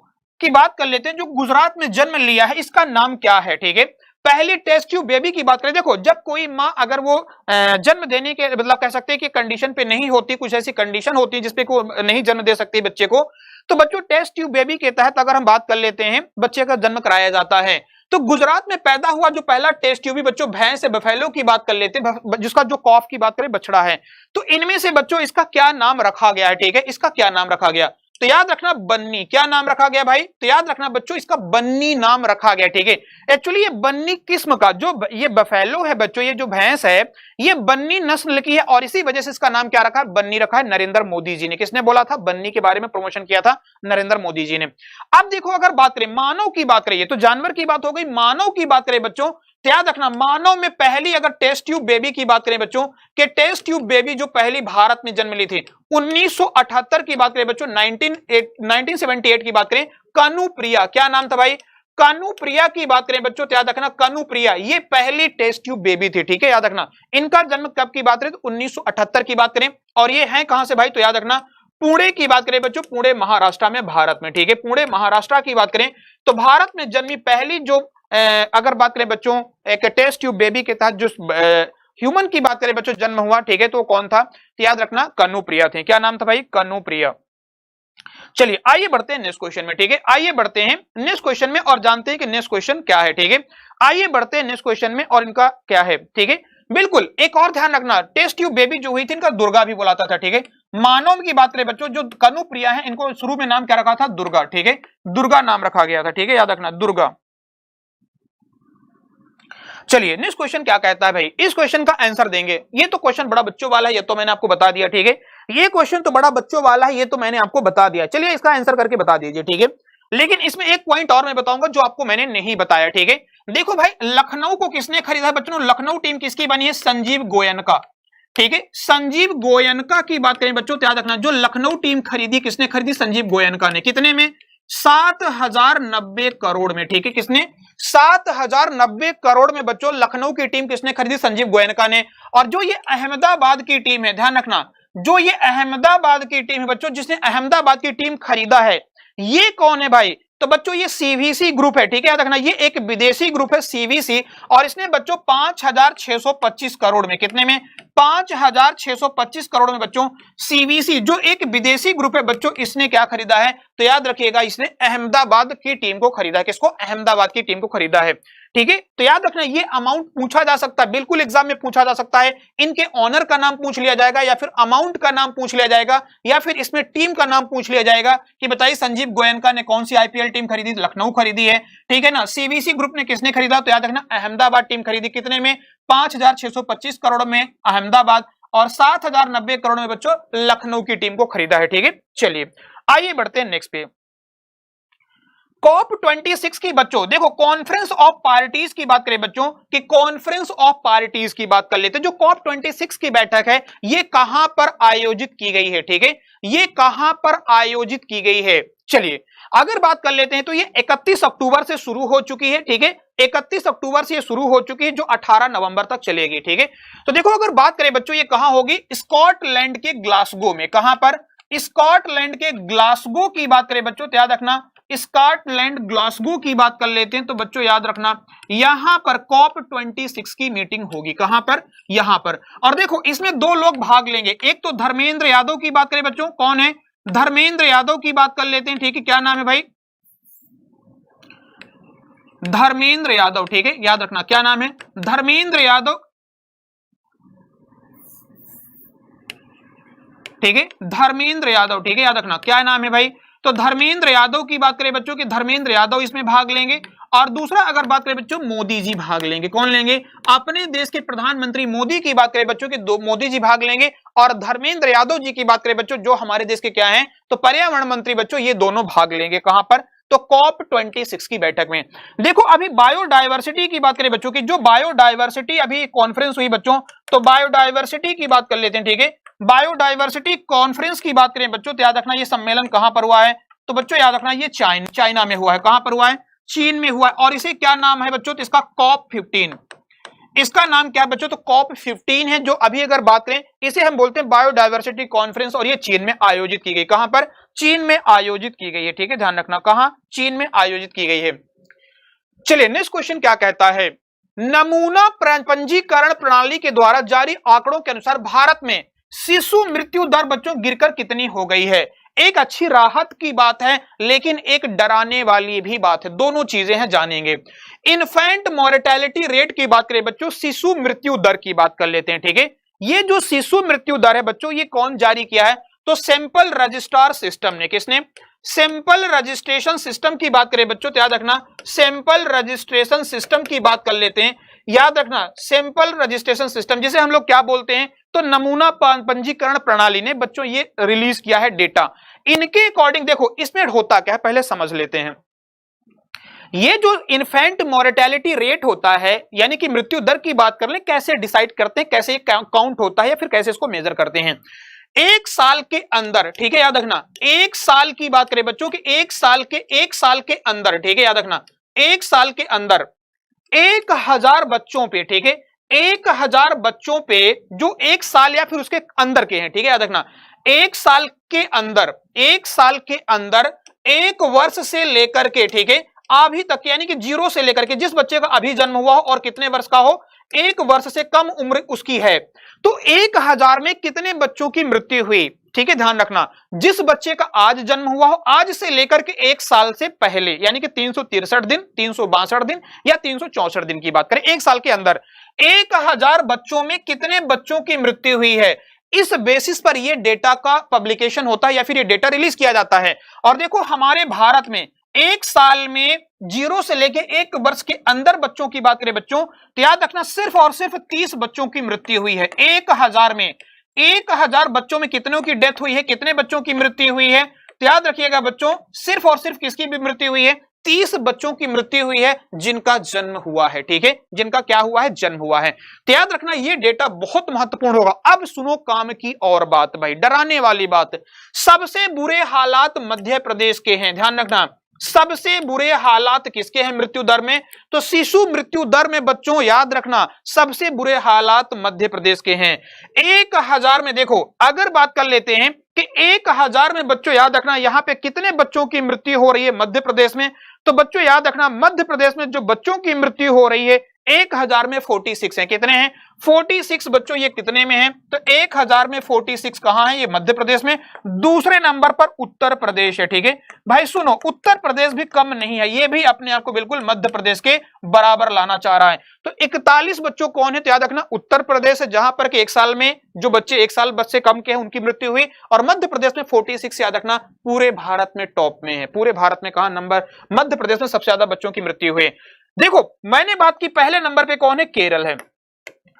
की बात कर लेते हैं जो गुजरात में जन्म लिया है, इसका नाम क्या है? ठीक है, पहली टेस्ट ट्यूब बेबी की बात करें, देखो जब कोई माँ अगर वो जन्म देने के मतलब कह सकते हैं कि कंडीशन पे नहीं होती, कुछ ऐसी कंडीशन होती है जिसपे को नहीं जन्म दे सकती बच्चे को, तो बच्चों टेस्ट ट्यूब बेबी के तहत अगर हम बात कर लेते हैं बच्चे का जन्म कराया जाता है। तो गुजरात में पैदा हुआ जो पहला टेस्ट ट्यूबी बच्चों भैंस है, बफेलो की बात कर लेते हैं, जिसका जो कॉफ की बात करें बछड़ा है। तो इनमें से बच्चों इसका क्या नाम रखा गया है? ठीक है, इसका क्या नाम रखा गया? तो याद रखना बन्नी। क्या नाम रखा गया भाई? तो याद रखना बच्चों इसका बन्नी नाम रखा गया। ठीक है, एक्चुअली ये बन्नी किस्म का जो ये बफेलो है बच्चों, ये जो भैंस है ये बन्नी नस्ल की है और इसी वजह से इसका नाम क्या रखा है? बन्नी रखा है। नरेंद्र मोदी जी ने, किसने बोला था? बन्नी के बारे में प्रमोशन किया था नरेंद्र मोदी जी ने। अब देखो अगर बात करें मानव की बात करें, तो जानवर की बात हो गई, मानव की बात करें बच्चों तो याद रखना मानव में पहली अगर टेस्ट ट्यूब बेबी की बात करें बच्चों कि टेस्ट ट्यूब बेबी जो पहली भारत में जन्म ली थी 1978 की बात करें बच्चों, 1978 की बात करें, कानुप्रिया। क्या नाम था भाई? कानुप्रिया की बात करें बच्चों तो याद रखना कानुप्रिया ये पहली टेस्ट ट्यूब बेबी थी। ठीक है, याद रखना इनका जन्म कब की बात करें? तो 1978 की बात करें और ये है कहां से भाई? तो याद रखना पुणे की बात करें बच्चों, पुणे महाराष्ट्र में, भारत में। ठीक है, पुणे महाराष्ट्र की बात करें तो भारत में जन्मी पहली जो अगर बात करें बच्चों एक टेस्ट ट्यूब बेबी के तहत जो ह्यूमन की बात करें बच्चों जन्म हुआ, ठीक है, तो कौन था? तो याद रखना कानुप्रिया थे। क्या नाम था भाई? कानुप्रिया। चलिए आइए बढ़ते हैं नेक्स्ट क्वेश्चन में। ठीक है, आइए बढ़ते हैं नेक्स्ट क्वेश्चन में और जानते हैं कि नेक्स्ट क्वेश्चन क्या है। ठीक है, आइए बढ़ते हैं नेक्स्ट क्वेश्चन में और इनका क्या है। ठीक है, बिल्कुल एक और ध्यान रखना, टेस्ट ट्यूब बेबी जो हुई थी इनका दुर्गा भी बुलाता था। ठीक है, मानव की बात करें बच्चों जो कानुप्रिया है इनको शुरू में नाम क्या रखा था? दुर्गा। ठीक है, दुर्गा नाम रखा गया था। ठीक है, याद रखना दुर्गा। चलिए नेक्स्ट क्वेश्चन क्या कहता है भाई, इस क्वेश्चन का आंसर देंगे। ये तो क्वेश्चन बड़ा बच्चों वाला है, ये तो मैंने आपको बता दिया। ठीक है, ये क्वेश्चन तो बड़ा बच्चों वाला है, ये तो मैंने आपको बता दिया। चलिए इसका आंसर करके बता दीजिए। ठीक है, लेकिन इसमें एक पॉइंट और मैं बताऊंगा जो आपको मैंने नहीं बताया। ठीक है, देखो भाई लखनऊ को किसने खरीदा बच्चों? लखनऊ टीम किसकी बनी है? संजीव गोयनका। ठीक है, संजीव गोयनका की बात करें बच्चों तो याद रखना जो लखनऊ टीम खरीदी, किसने खरीदी? संजीव गोयनका ने। कितने में? 7090 करोड़ में। ठीक है, किसने? 7090 करोड़ में बच्चों लखनऊ की टीम किसने खरीदी? संजीव गोयनका ने। और जो ये अहमदाबाद की टीम है, ध्यान रखना जो ये अहमदाबाद की टीम है बच्चों, जिसने अहमदाबाद की टीम खरीदा है, ये कौन है भाई? तो बच्चों ये सीवीसी ग्रुप है। ठीक है, याद रखना ये एक विदेशी ग्रुप है सीवीसी, और इसने बच्चों 5625 करोड़ में, कितने में? 5625 करोड़ में बच्चों सीवीसी जो एक विदेशी ग्रुप है बच्चों, इसने क्या खरीदा है? तो याद रखिएगा इसने अहमदाबाद की टीम को खरीदा है। किसको? अहमदाबाद की टीम को खरीदा है। ठीक है, तो याद रखना ये अमाउंट पूछा जा सकता है, बिल्कुल एग्जाम में पूछा जा सकता है। इनके ऑनर का नाम पूछ लिया जाएगा या फिर अमाउंट का नाम पूछ लिया जाएगा या फिर इसमें टीम का नाम पूछ लिया जाएगा कि बताइए संजीव गोयनका ने कौन सी आईपीएल टीम खरीदी? लखनऊ खरीदी है। ठीक है ना, सीवीसी ग्रुप ने किसने खरीदा? तो याद रखना अहमदाबाद टीम खरीदी। कितने में? 5625 करोड़ में अहमदाबाद और 7090 करोड़ में बच्चों लखनऊ की टीम को खरीदा है। ठीक है, चलिए आइए बढ़ते हैं नेक्स्ट पे। COP26 की बच्चों देखो कॉन्फ्रेंस ऑफ पार्टीज की बात करें बच्चों कि कॉन्फ्रेंस ऑफ पार्टीज की बात कर लेते हैं। जो COP26 की बैठक है ये कहां पर आयोजित की गई है, ठीक है, ये कहां पर आयोजित की गई है। चलिए अगर बात कर लेते हैं तो ये 31 अक्टूबर से शुरू हो चुकी है, ठीक है, 31 अक्टूबर से ये शुरू हो चुकी है जो 18 नवंबर तक चलेगी, ठीक है। तो देखो अगर बात करें बच्चों ये कहां होगी, स्कॉटलैंड के ग्लासगो में। कहां पर, स्कॉटलैंड के ग्लासगो की बात करें बच्चों तो याद रखना स्कॉटलैंड ग्लासगो की बात कर लेते हैं तो बच्चों याद रखना यहां पर COP26 की मीटिंग होगी। कहां पर, यहां पर। और देखो इसमें दो लोग भाग लेंगे, एक तो धर्मेंद्र यादव की बात करें बच्चों, कौन है, धर्मेंद्र यादव की बात कर लेते हैं, ठीक है, क्या नाम है भाई, धर्मेंद्र यादव, ठीक है, याद रखना क्या नाम है, धर्मेंद्र यादव, ठीक है, धर्मेंद्र यादव, ठीक है, याद रखना क्या नाम है भाई। तो धर्मेंद्र यादव की बात करें बच्चों कि धर्मेंद्र यादव इसमें भाग लेंगे। और दूसरा अगर बात करें बच्चों मोदी जी भाग लेंगे। कौन लेंगे, अपने देश के प्रधानमंत्री मोदी की बात करें बच्चों कि मोदी जी भाग लेंगे। और धर्मेंद्र यादव जी की बात करें बच्चों जो हमारे देश के क्या हैं तो पर्यावरण मंत्री बच्चों, ये दोनों भाग लेंगे। कहां पर, तो COP26 की बैठक में। देखो अभी बायोडायवर्सिटी की बात करें बच्चों की, जो बायोडायवर्सिटी अभी कॉन्फ्रेंस हुई बच्चों, तो बायोडायवर्सिटी की बात कर लेते हैं, ठीक है, बायोडायवर्सिटी कॉन्फ्रेंस की बात करें बच्चों तो याद रखना ये सम्मेलन कहां पर हुआ है, तो बच्चों याद रखना ये चाइना में हुआ है। कहां पर हुआ है, चीन में हुआ है। और इसे क्या नाम है बच्चों, तो इसका COP15, इसका नाम क्या है बच्चों, तो COP15 है। जो अभी अगर बात करें इसे हम बोलते हैं बायोडायवर्सिटी कॉन्फ्रेंस, और ये चीन में आयोजित की गई। कहां पर, चीन में आयोजित की गई है, ठीक है, ध्यान रखना कहां, चीन में आयोजित की गई है। चलिए नेक्स्ट क्वेश्चन क्या कहता है, नमूना पंजीकरण प्रणाली के द्वारा जारी आंकड़ों के अनुसार भारत में शिशु मृत्यु दर बच्चों गिरकर कितनी हो गई है। एक अच्छी राहत की बात है लेकिन एक डराने वाली भी बात है, दोनों चीजें हैं, जानेंगे। इन्फेंट मोर्टेलिटी रेट की बात करें बच्चों, शिशु मृत्यु दर की बात कर लेते हैं, ठीक है। ये जो शिशु मृत्यु दर है बच्चों ये कौन जारी किया है, तो सैंपल रजिस्ट्रार सिस्टम ने। किसने, सैंपल रजिस्ट्रेशन सिस्टम की बात करें बच्चों तो याद रखना सैंपल रजिस्ट्रेशन सिस्टम की बात कर लेते हैं। याद रखना सैंपल रजिस्ट्रेशन सिस्टम जिसे हम लोग क्या बोलते हैं, तो नमूना पंजीकरण प्रणाली ने बच्चों ये रिलीज किया है डेटा। इनके अकॉर्डिंग देखो इसमें होता क्या है पहले समझ लेते हैं। ये जो इन्फेंट मोर्टेलिटी रेट होता है यानी कि मृत्यु दर की बात कर ले, कैसे डिसाइड करते हैं, कैसे काउंट होता है या फिर कैसे इसको मेजर करते हैं। एक साल के अंदर, ठीक है, याद रखना एक साल की बात करें बच्चों की, एक साल के अंदर, ठीक है, याद रखना एक साल के अंदर 1000 बच्चों पे, ठीक है, 1000 बच्चों पे जो एक साल या फिर उसके अंदर के हैं, ठीक है, याद रखना एक साल के अंदर, एक साल के अंदर एक वर्ष से लेकर के, ठीक है, अभी तक यानी कि 0 से लेकर के जिस बच्चे का अभी जन्म हुआ हो और कितने वर्ष का हो, 1 वर्ष से कम उम्र उसकी है, तो 1000 में कितने बच्चों की मृत्यु हुई, ठीक है, ध्यान रखना। जिस बच्चे का आज जन्म हुआ हो, आज से लेकर के 1 साल से पहले यानी कि 363 दिन, 362 दिन या 364 दिन की बात करें, 1 साल के अंदर 1000 बच्चों में कितने बच्चों की मृत्यु हुई है, इस बेसिस पर यह डेटा का पब्लिकेशन होता है या फिर यह डेटा रिलीज किया जाता है। और देखो हमारे भारत में 1 साल में 0 से लेके 1 वर्ष के अंदर बच्चों की बात करें बच्चों तो याद रखना सिर्फ और सिर्फ 30 बच्चों की मृत्यु हुई है। 1000 में 1000 बच्चों में कितनों की डेथ हुई है, कितने बच्चों की मृत्यु हुई है, तो याद रखिएगा बच्चों सिर्फ और सिर्फ किसकी भी मृत्यु हुई है, 30 बच्चों की मृत्यु हुई है जिनका जन्म हुआ है, ठीक है, जिनका क्या हुआ है, जन्म हुआ है। तो याद रखना ये डेटा बहुत महत्वपूर्ण होगा। अब सुनो काम की और बात भाई, डराने वाली बात, सबसे बुरे हालात मध्य प्रदेश के हैं, ध्यान रखना सबसे बुरे हालात किसके हैं मृत्यु दर में, तो शिशु मृत्यु दर में बच्चों याद रखना सबसे बुरे हालात मध्य प्रदेश के हैं। 1000 में देखो अगर बात कर लेते हैं कि 1000 में बच्चों याद रखना यहां पे कितने बच्चों की मृत्यु हो रही है मध्य प्रदेश में, तो बच्चों याद रखना मध्य प्रदेश में जो बच्चों की मृत्यु हो रही है 1000 में 46 है। कितने हैं, 46 बच्चों, ये कितने में है, तो 1000 में 46 कहां है, ये मध्य प्रदेश में। दूसरे नंबर पर उत्तर प्रदेश है, ठीक है भाई। सुनो उत्तर प्रदेश भी कम नहीं है, ये भी अपने आप को बिल्कुल मध्य प्रदेश के बराबर लाना चाह रहा है। तो 41 बच्चों कौन है, तो याद रखना उत्तर प्रदेश है जहां पर कि 1 साल में जो बच्चे 1 साल बच्चे कम के हैं उनकी मृत्यु हुई, और मध्य प्रदेश में 46 याद रखना पूरे भारत में टॉप में है। पूरे भारत में कहां नंबर, मध्य प्रदेश में सबसे ज्यादा बच्चों की मृत्यु हुई। देखो मैंने बात की पहले नंबर पे कौन है, केरल है,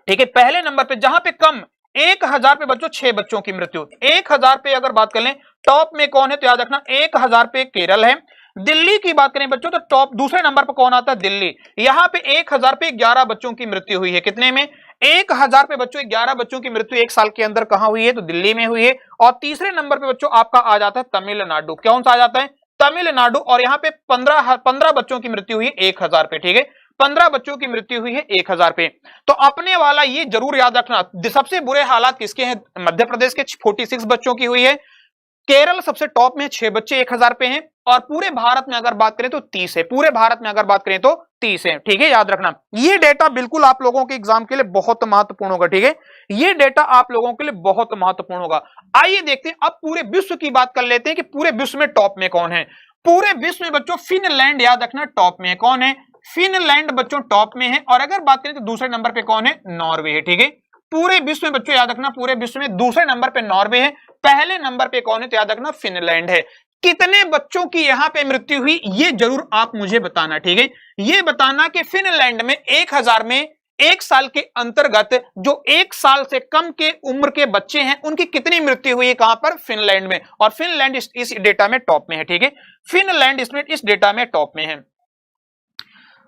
ठीक है, पहले नंबर पे जहां पे कम 1000 पे बच्चों 6 बच्चों की मृत्यु। 1000 पे अगर बात कर लें टॉप में कौन है, तो याद रखना 1000 पे केरल है, दिल्ली की बात करें बच्चों तो टॉप दूसरे नंबर पर कौन आता है? दिल्ली। यहां पे 1000 पे 11 बच्चों की मृत्यु हुई है। कितने में? 1000 पे बच्चों 11 बच्चों की मृत्यु एक साल के अंदर कहां हुई है? तो दिल्ली में हुई है। और तीसरे नंबर पे बच्चों आपका आ जाता है तमिलनाडु। कौन सा आ जाता है? तमिलनाडु। और यहाँ पे 15 बच्चों की मृत्यु हुई 1000 पे। ठीक है, 15 बच्चों की मृत्यु हुई है 1000 पे। तो अपने वाला ये जरूर याद रखना, सबसे बुरे हालात किसके हैं? मध्य प्रदेश के 46 बच्चों की हुई है। केरल सबसे टॉप में 6 बच्चे 1000 पे हैं। और पूरे भारत में अगर बात करें तो 30 है। पूरे भारत में अगर बात करें तो 30 है। ठीक है, याद रखना ये डेटा बिल्कुल आप लोगों के एग्जाम के लिए बहुत महत्वपूर्ण होगा। ठीक है, ये डेटा आप लोगों के लिए बहुत महत्वपूर्ण होगा। आइए देखते हैं अब पूरे विश्व की बात कर लेते हैं कि पूरे विश्व में टॉप में कौन है। पूरे विश्व में बच्चों फिनलैंड याद रखना टॉप में है। कौन है? फिनलैंड बच्चों टॉप में है। और अगर बात करें तो दूसरे नंबर पे कौन है? नॉर्वे है। ठीक है, पूरे विश्व में बच्चों याद रखना पूरे विश्व में दूसरे नंबर पे नॉर्वे है, पहले नंबर पे कौन है? तो याद रखना फिनलैंड है। कितने बच्चों की यहां पे मृत्यु हुई ये जरूर आप मुझे बताना। ठीक है, ये बताना कि फिनलैंड में 1000 में एक साल के अंतर्गत जो 1 साल से कम के उम्र के बच्चे हैं उनकी कितनी मृत्यु हुई है? कहां पर? फिनलैंड में। और फिनलैंड इस डेटा में टॉप में है। ठीक है, फिनलैंड इसमें इस डेटा में टॉप में है।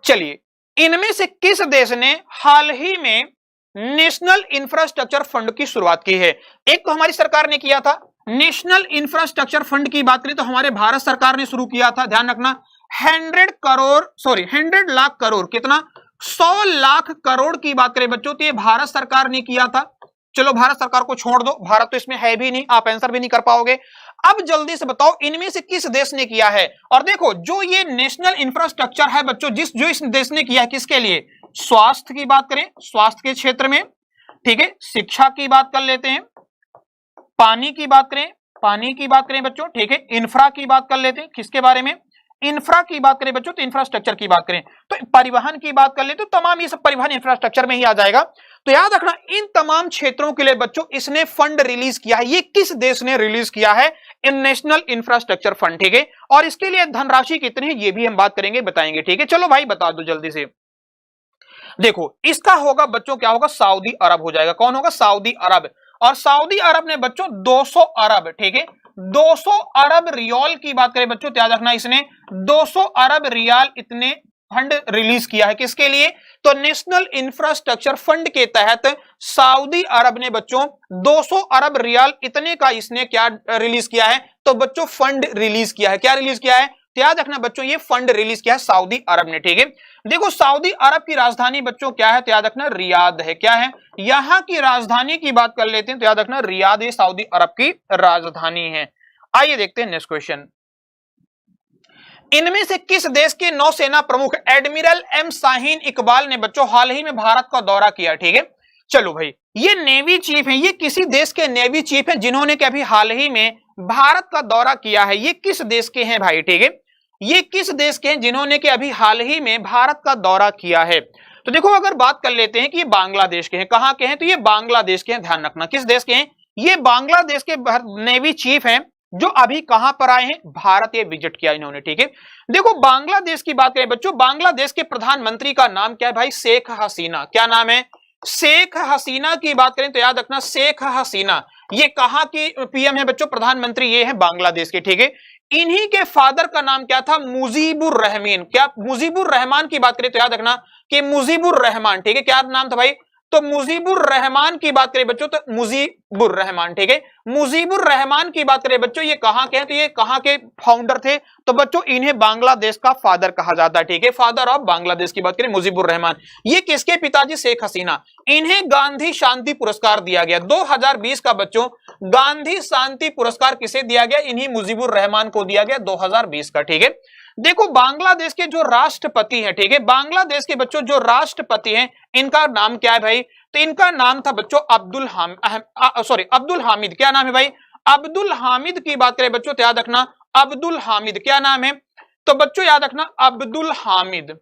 चलिए, इनमें से किस देश ने हाल ही में नेशनल इंफ्रास्ट्रक्चर फंड की शुरुआत की है? एक तो हमारी सरकार ने किया था। नेशनल इंफ्रास्ट्रक्चर फंड की बात करें तो हमारे भारत सरकार ने शुरू किया था। ध्यान रखना 100 लाख करोड़, कितना? 100 लाख करोड़ की बात करें बच्चों तो ये भारत सरकार ने किया था। चलो भारत सरकार को छोड़ दो, भारत तो इसमें है भी नहीं, आप आंसर भी नहीं कर पाओगे। अब जल्दी से बताओ इनमें से किस देश ने किया है? और देखो जो ये नेशनल इंफ्रास्ट्रक्चर है बच्चों जो इस देश ने किया है किसके लिए? स्वास्थ्य की बात करें, स्वास्थ्य के क्षेत्र में। ठीक है, शिक्षा की बात कर लेते हैं, पानी की बात करें बच्चों। ठीक है, इंफ्रा की बात कर लेते हैं। किसके बारे में? इंफ्रा की बात करें बच्चों तो इंफ्रास्ट्रक्चर की बात करें। तो परिवहन की बात कर ले तो तमाम ये सब परिवहन इंफ्रास्ट्रक्चर में ही आ जाएगा। तो याद रखना इन तमाम क्षेत्रों के लिए बच्चों इसने फंड रिलीज किया है। ये किस देश ने रिलीज किया है? इन नेशनल इंफ्रास्ट्रक्चर फंड। ठीक है, और इसके लिए धनराशि कितनी है ये भी हम बात करेंगे, बताएंगे। ठीक है, चलो भाई बता दो जल्दी से। देखो इसका होगा बच्चों क्या होगा? सऊदी अरब हो जाएगा। कौन होगा? सऊदी अरब। और सऊदी अरब ने बच्चों 200 अरब, ठीक है, 200 अरब रियाल की बात करें बच्चों, याद रखना इसने 200 अरब रियाल इतने फंड रिलीज किया है। किसके लिए? तो नेशनल इंफ्रास्ट्रक्चर फंड के तहत सऊदी अरब ने बच्चों 200 अरब रियाल इतने का इसने क्या रिलीज किया है? तो बच्चों फंड रिलीज किया है। क्या रिलीज किया है? याद रखना बच्चों ये फंड रिलीज किया है सऊदी अरब ने। ठीक है, देखो सऊदी अरब की राजधानी बच्चों क्या है? तो याद रखना रियाद है। क्या है? यहां की राजधानी की बात कर लेते हैं तो याद रखना रियाद ये सऊदी अरब की राजधानी है। आइए देखते हैं नेक्स्ट क्वेश्चन। इनमें से किस देश के नौसेना प्रमुख एडमिरल एम शाहीन इकबाल ने बच्चों हाल ही में भारत का दौरा किया? ठीक है, चलो भाई ये नेवी चीफ है। ये किसी देश के नेवी चीफ है जिन्होंने कि अभी हाल ही में भारत का दौरा किया है। ये किस देश के हैं भाई? ठीक है, ये किस देश के हैं जिन्होंने कि अभी हाल ही में भारत का दौरा किया है? तो देखो अगर बात कर लेते हैं कि ये बांग्लादेश के हैं। कहां के हैं? तो ये बांग्लादेश के हैं। ध्यान रखना किस देश के हैं? ये बांग्लादेश के नेवी चीफ हैं जो अभी कहां पर आए हैं? भारत ये विजिट किया इन्होंने। ठीक है, देखो बांग्लादेश की बात करें बच्चों, बांग्लादेश के प्रधानमंत्री का नाम क्या है भाई? शेख हसीना। क्या नाम है? शेख हसीना की बात करें तो याद रखना शेख हसीना ये कहां की पीएम है बच्चों? प्रधानमंत्री ये है बांग्लादेश के। ठीक है, इन्हीं के फादर का नाम क्या था? मुजीबुर रहमान। क्या मुजीबुर रहमान की बात करें तो याद रखना कि मुजीबुर रहमान। ठीक है, क्या नाम था भाई? तो मुजीबुर रहमान की बात करें बच्चों तो मुजीबुर रहमान। ठीक है, मुजीबुर रहमान की बात करें बच्चों ये कहां के हैं? तो ये कहां के फाउंडर थे? तो बच्चों इन्हें बांग्लादेश का फादर कहा जाता है। ठीक है, फादर ऑफ बांग्लादेश की बात करें मुजीबुर रहमान। ये किसके पिताजी? शेख हसीना। इन्हें गांधी शांति पुरस्कार दिया गया 2020 का बच्चों। गांधी शांति पुरस्कार किसे दिया गया? इन्हीं मुजीबुर रहमान को दिया गया 2020 का। ठीक है, देखो बांग्लादेश के जो राष्ट्रपति हैं, ठीक है, बांग्लादेश के बच्चों जो राष्ट्रपति हैं इनका नाम क्या है भाई? तो इनका नाम था बच्चों अब्दुल हामिद। क्या नाम है भाई? अब्दुल हामिद की बात करें बच्चों तो याद रखना अब्दुल हामिद। क्या नाम है? तो बच्चों याद रखना अब्दुल हामिद।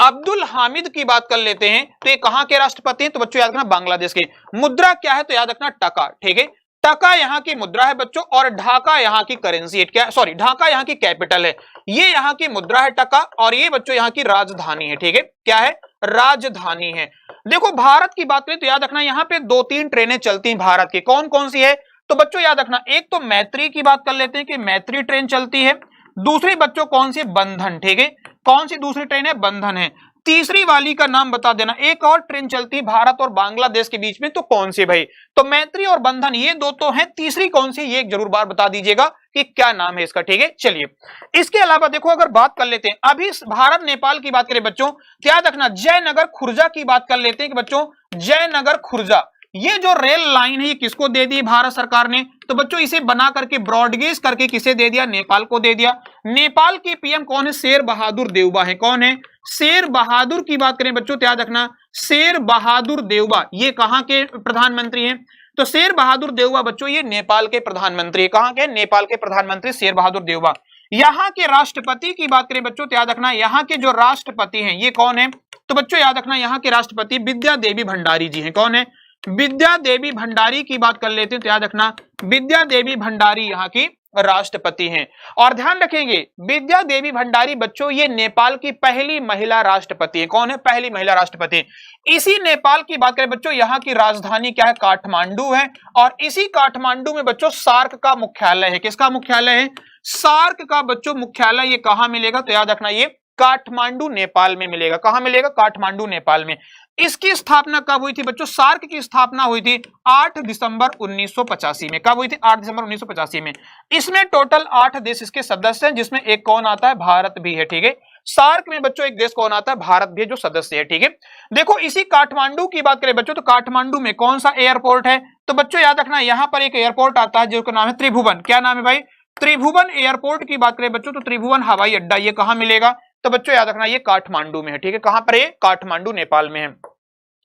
अब्दुल हामिद की बात कर लेते हैं तो ये कहां के राष्ट्रपति हैं? तो बच्चों याद रखना बांग्लादेश के। मुद्रा क्या है? तो याद रखना टका। ठीक है, टका यहां की मुद्रा है बच्चों और ढाका यहां की करेंसी है। क्या? सॉरी, ढाका यहां की कैपिटल है। ये यहां की मुद्रा है टका और ये बच्चों यहां की राजधानी है। ठीक है, क्या है? राजधानी है। देखो भारत की बात करें तो याद रखना यहां पे 2-3 ट्रेनें चलती हैं भारत की। कौन कौन सी है? तो बच्चों याद रखना एक तो मैत्री की बात कर लेते हैं कि मैत्री ट्रेन चलती है। दूसरी बच्चों कौन सी, बंधन, ठीक है, कौन सी दूसरी ट्रेन है, बंधन है। तीसरी वाली का नाम बता देना, एक और ट्रेन चलती भारत और बांग्लादेश के बीच में, तो कौन सी भाई, तो मैत्री और बंधन ये दो तो हैं, तीसरी कौन सी ये एक जरूर बार बता दीजिएगा कि क्या नाम है इसका, ठीक है। चलिए इसके अलावा देखो अगर बात कर लेते हैं, अभी भारत नेपाल की बात करें बच्चों, याद रखना जयनगर खुर्जा की बात कर लेते हैं कि बच्चों जयनगर खुर्जा, ये जो रेल लाइन है ये किसको दे दी भारत सरकार ने, तो बच्चों इसे बना करके ब्रॉडगेज करके किसे दे दिया, नेपाल को दे दिया। नेपाल के पीएम कौन है, शेर बहादुर देउबा है, कौन है, शेर बहादुर की बात करें बच्चों तो याद रखना शेर बहादुर देउबा, ये कहां के प्रधानमंत्री हैं, तो शेर बहादुर देउबा बच्चों ये नेपाल के प्रधानमंत्री, कहां के, नेपाल के प्रधानमंत्री शेर बहादुर देउबा। यहाँ के राष्ट्रपति की बात करें बच्चों तो याद रखना यहाँ के जो राष्ट्रपति हैं ये कौन है, तो बच्चों याद रखना यहाँ के राष्ट्रपति विद्या देवी भंडारी जी हैं, कौन है, विद्या देवी भंडारी की बात कर लेते हैं तो याद रखना विद्या देवी भंडारी यहाँ की राष्ट्रपति हैं। और ध्यान रखेंगे विद्या देवी भंडारी बच्चों ये नेपाल की पहली महिला राष्ट्रपति है, कौन है, पहली महिला राष्ट्रपति। इसी नेपाल की बात करें बच्चों यहाँ की राजधानी क्या है, काठमांडू है, और इसी काठमांडू में बच्चों सार्क का मुख्यालय है, किसका मुख्यालय है, सार्क का बच्चों मुख्यालय ये कहां मिलेगा, तो याद रखना ये काठमांडू नेपाल में मिलेगा, कहां मिलेगा, काठमांडू नेपाल में। इसकी स्थापना कब हुई थी बच्चों, सार्क की स्थापना हुई थी 8 दिसंबर 1985 में, कब हुई थी, 8 दिसंबर 1985 में। इसमें टोटल 8 देश इसके सदस्य हैं, जिसमें एक कौन आता है, भारत भी है, ठीक है। सार्क में बच्चों एक देश कौन आता है, भारत भी है जो सदस्य है, ठीक है। देखो इसी काठमांडू की बात करें बच्चों तो काठमांडू में कौन सा एयरपोर्ट है, तो बच्चों याद रखना यहां पर एक एयरपोर्ट आता है जिसका नाम है त्रिभुवन, क्या नाम है भाई, त्रिभुवन एयरपोर्ट की बात करें बच्चों तो त्रिभुवन हवाई अड्डा ये कहां मिलेगा, तो बच्चों याद रखना ये काठमांडू में है, ठीक है, कहां पर है, काठमांडू नेपाल में है।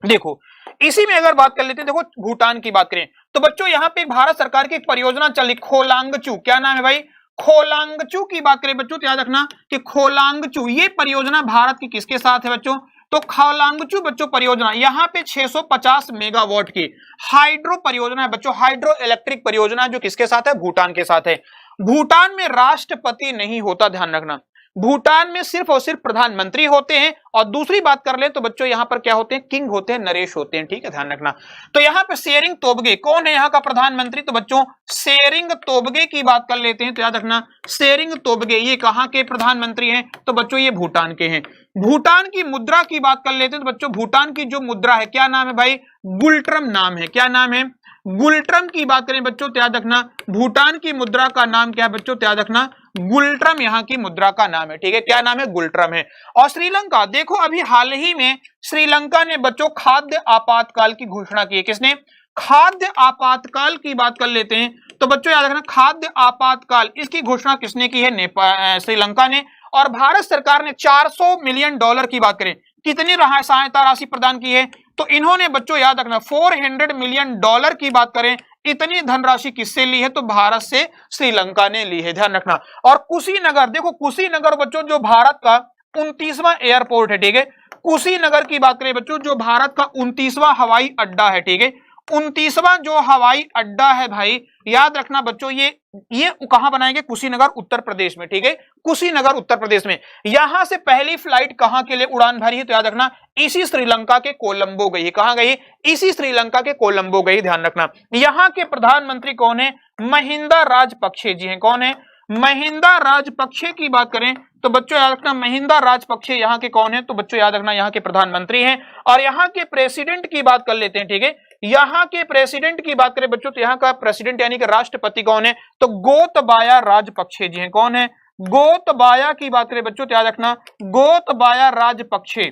देखो इसी में अगर बात कर लेते हैं, देखो भूटान की बात करें तो बच्चों यहाँ पे भारत सरकार की एक परियोजना चल रही खोलांगचू, क्या नाम है भाई, खोलांगचू की बात करें बच्चों तो याद रखना कि खोलांगचू ये परियोजना भारत की किसके साथ है बच्चों, तो खोलांगचू बच्चों परियोजना यहाँ पे 650 मेगावाट की हाइड्रो परियोजना है बच्चों, हाइड्रो इलेक्ट्रिक परियोजना जो किसके साथ है, भूटान के साथ है। भूटान में राष्ट्रपति नहीं होता, ध्यान रखना, भूटान में सिर्फ और सिर्फ प्रधानमंत्री होते हैं, और दूसरी बात कर ले तो बच्चों यहां पर क्या होते हैं, किंग होते हैं, नरेश होते हैं, ठीक है, ध्यान रखना। तो यहां पे शेरिंग तोब्गे कौन है यहाँ का प्रधानमंत्री, तो बच्चों शेरिंग तोब्गे की बात कर लेते हैं तो याद रखना शेरिंग तोब्गे ये कहां के प्रधानमंत्री हैं, तो बच्चों ये भूटान के हैं। भूटान की मुद्रा की बात कर लेते हैं तो बच्चों भूटान की जो मुद्रा है क्या नाम है भाई, गुलट्रम नाम है, क्या नाम है, गुलट्रम की बात करें बच्चों तो याद रखना भूटान की मुद्रा का नाम क्या है बच्चों, तो याद रखना गुलट्रम यहाँ की मुद्रा का नाम है, ठीक है, क्या नाम है, गुलट्रम है। और श्रीलंका देखो अभी हाल ही में श्रीलंका ने बच्चों खाद्य आपातकाल की घोषणा की है, किसने, खाद्य आपातकाल की बात कर लेते हैं तो बच्चों याद रखना खाद्य आपातकाल इसकी घोषणा किसने की है, श्रीलंका ने। और भारत सरकार ने 400 मिलियन डॉलर की बात करें कितनी सहायता राशि प्रदान की है, तो इन्होंने बच्चों याद रखना 400 मिलियन डॉलर की बात करें इतनी धनराशि किससे ली है, तो भारत से श्रीलंका ने ली है, ध्यान रखना। और कुशीनगर देखो कुशीनगर बच्चों जो भारत का 29वां एयरपोर्ट है, ठीक है, कुशीनगर की बात करें बच्चों जो भारत का 29वां हवाई अड्डा है, ठीक है, 29वां जो हवाई अड्डा है भाई याद रखना बच्चों ये कहां बनाएंगे, कुशीनगर उत्तर प्रदेश में, ठीक है, कुशीनगर उत्तर प्रदेश में। यहां से पहली फ्लाइट कहां के लिए उड़ान भरी है, तो याद रखना इसी श्रीलंका के कोलंबो गई, कहां गई, इसी श्रीलंका के कोलंबो गई, ध्यान रखना। यहां के प्रधानमंत्री कौन है, महिंदा राजपक्षे जी हैं, कौन है, महिंदा राजपक्षे की बात करें तो बच्चों याद रखना महिंदा राजपक्षे यहाँ के कौन है, तो बच्चों याद रखना यहाँ के प्रधानमंत्री हैं। और यहाँ के प्रेसिडेंट की बात कर लेते हैं, ठीक है, यहाँ के प्रेसिडेंट की बात करें बच्चों तो यहाँ का प्रेसिडेंट यानी कि राष्ट्रपति कौन है, तो गोतबाया राजपक्षे जी हैं, कौन है, गोतबाया की बात करें बच्चों तो याद रखना गोतबाया राजपक्षे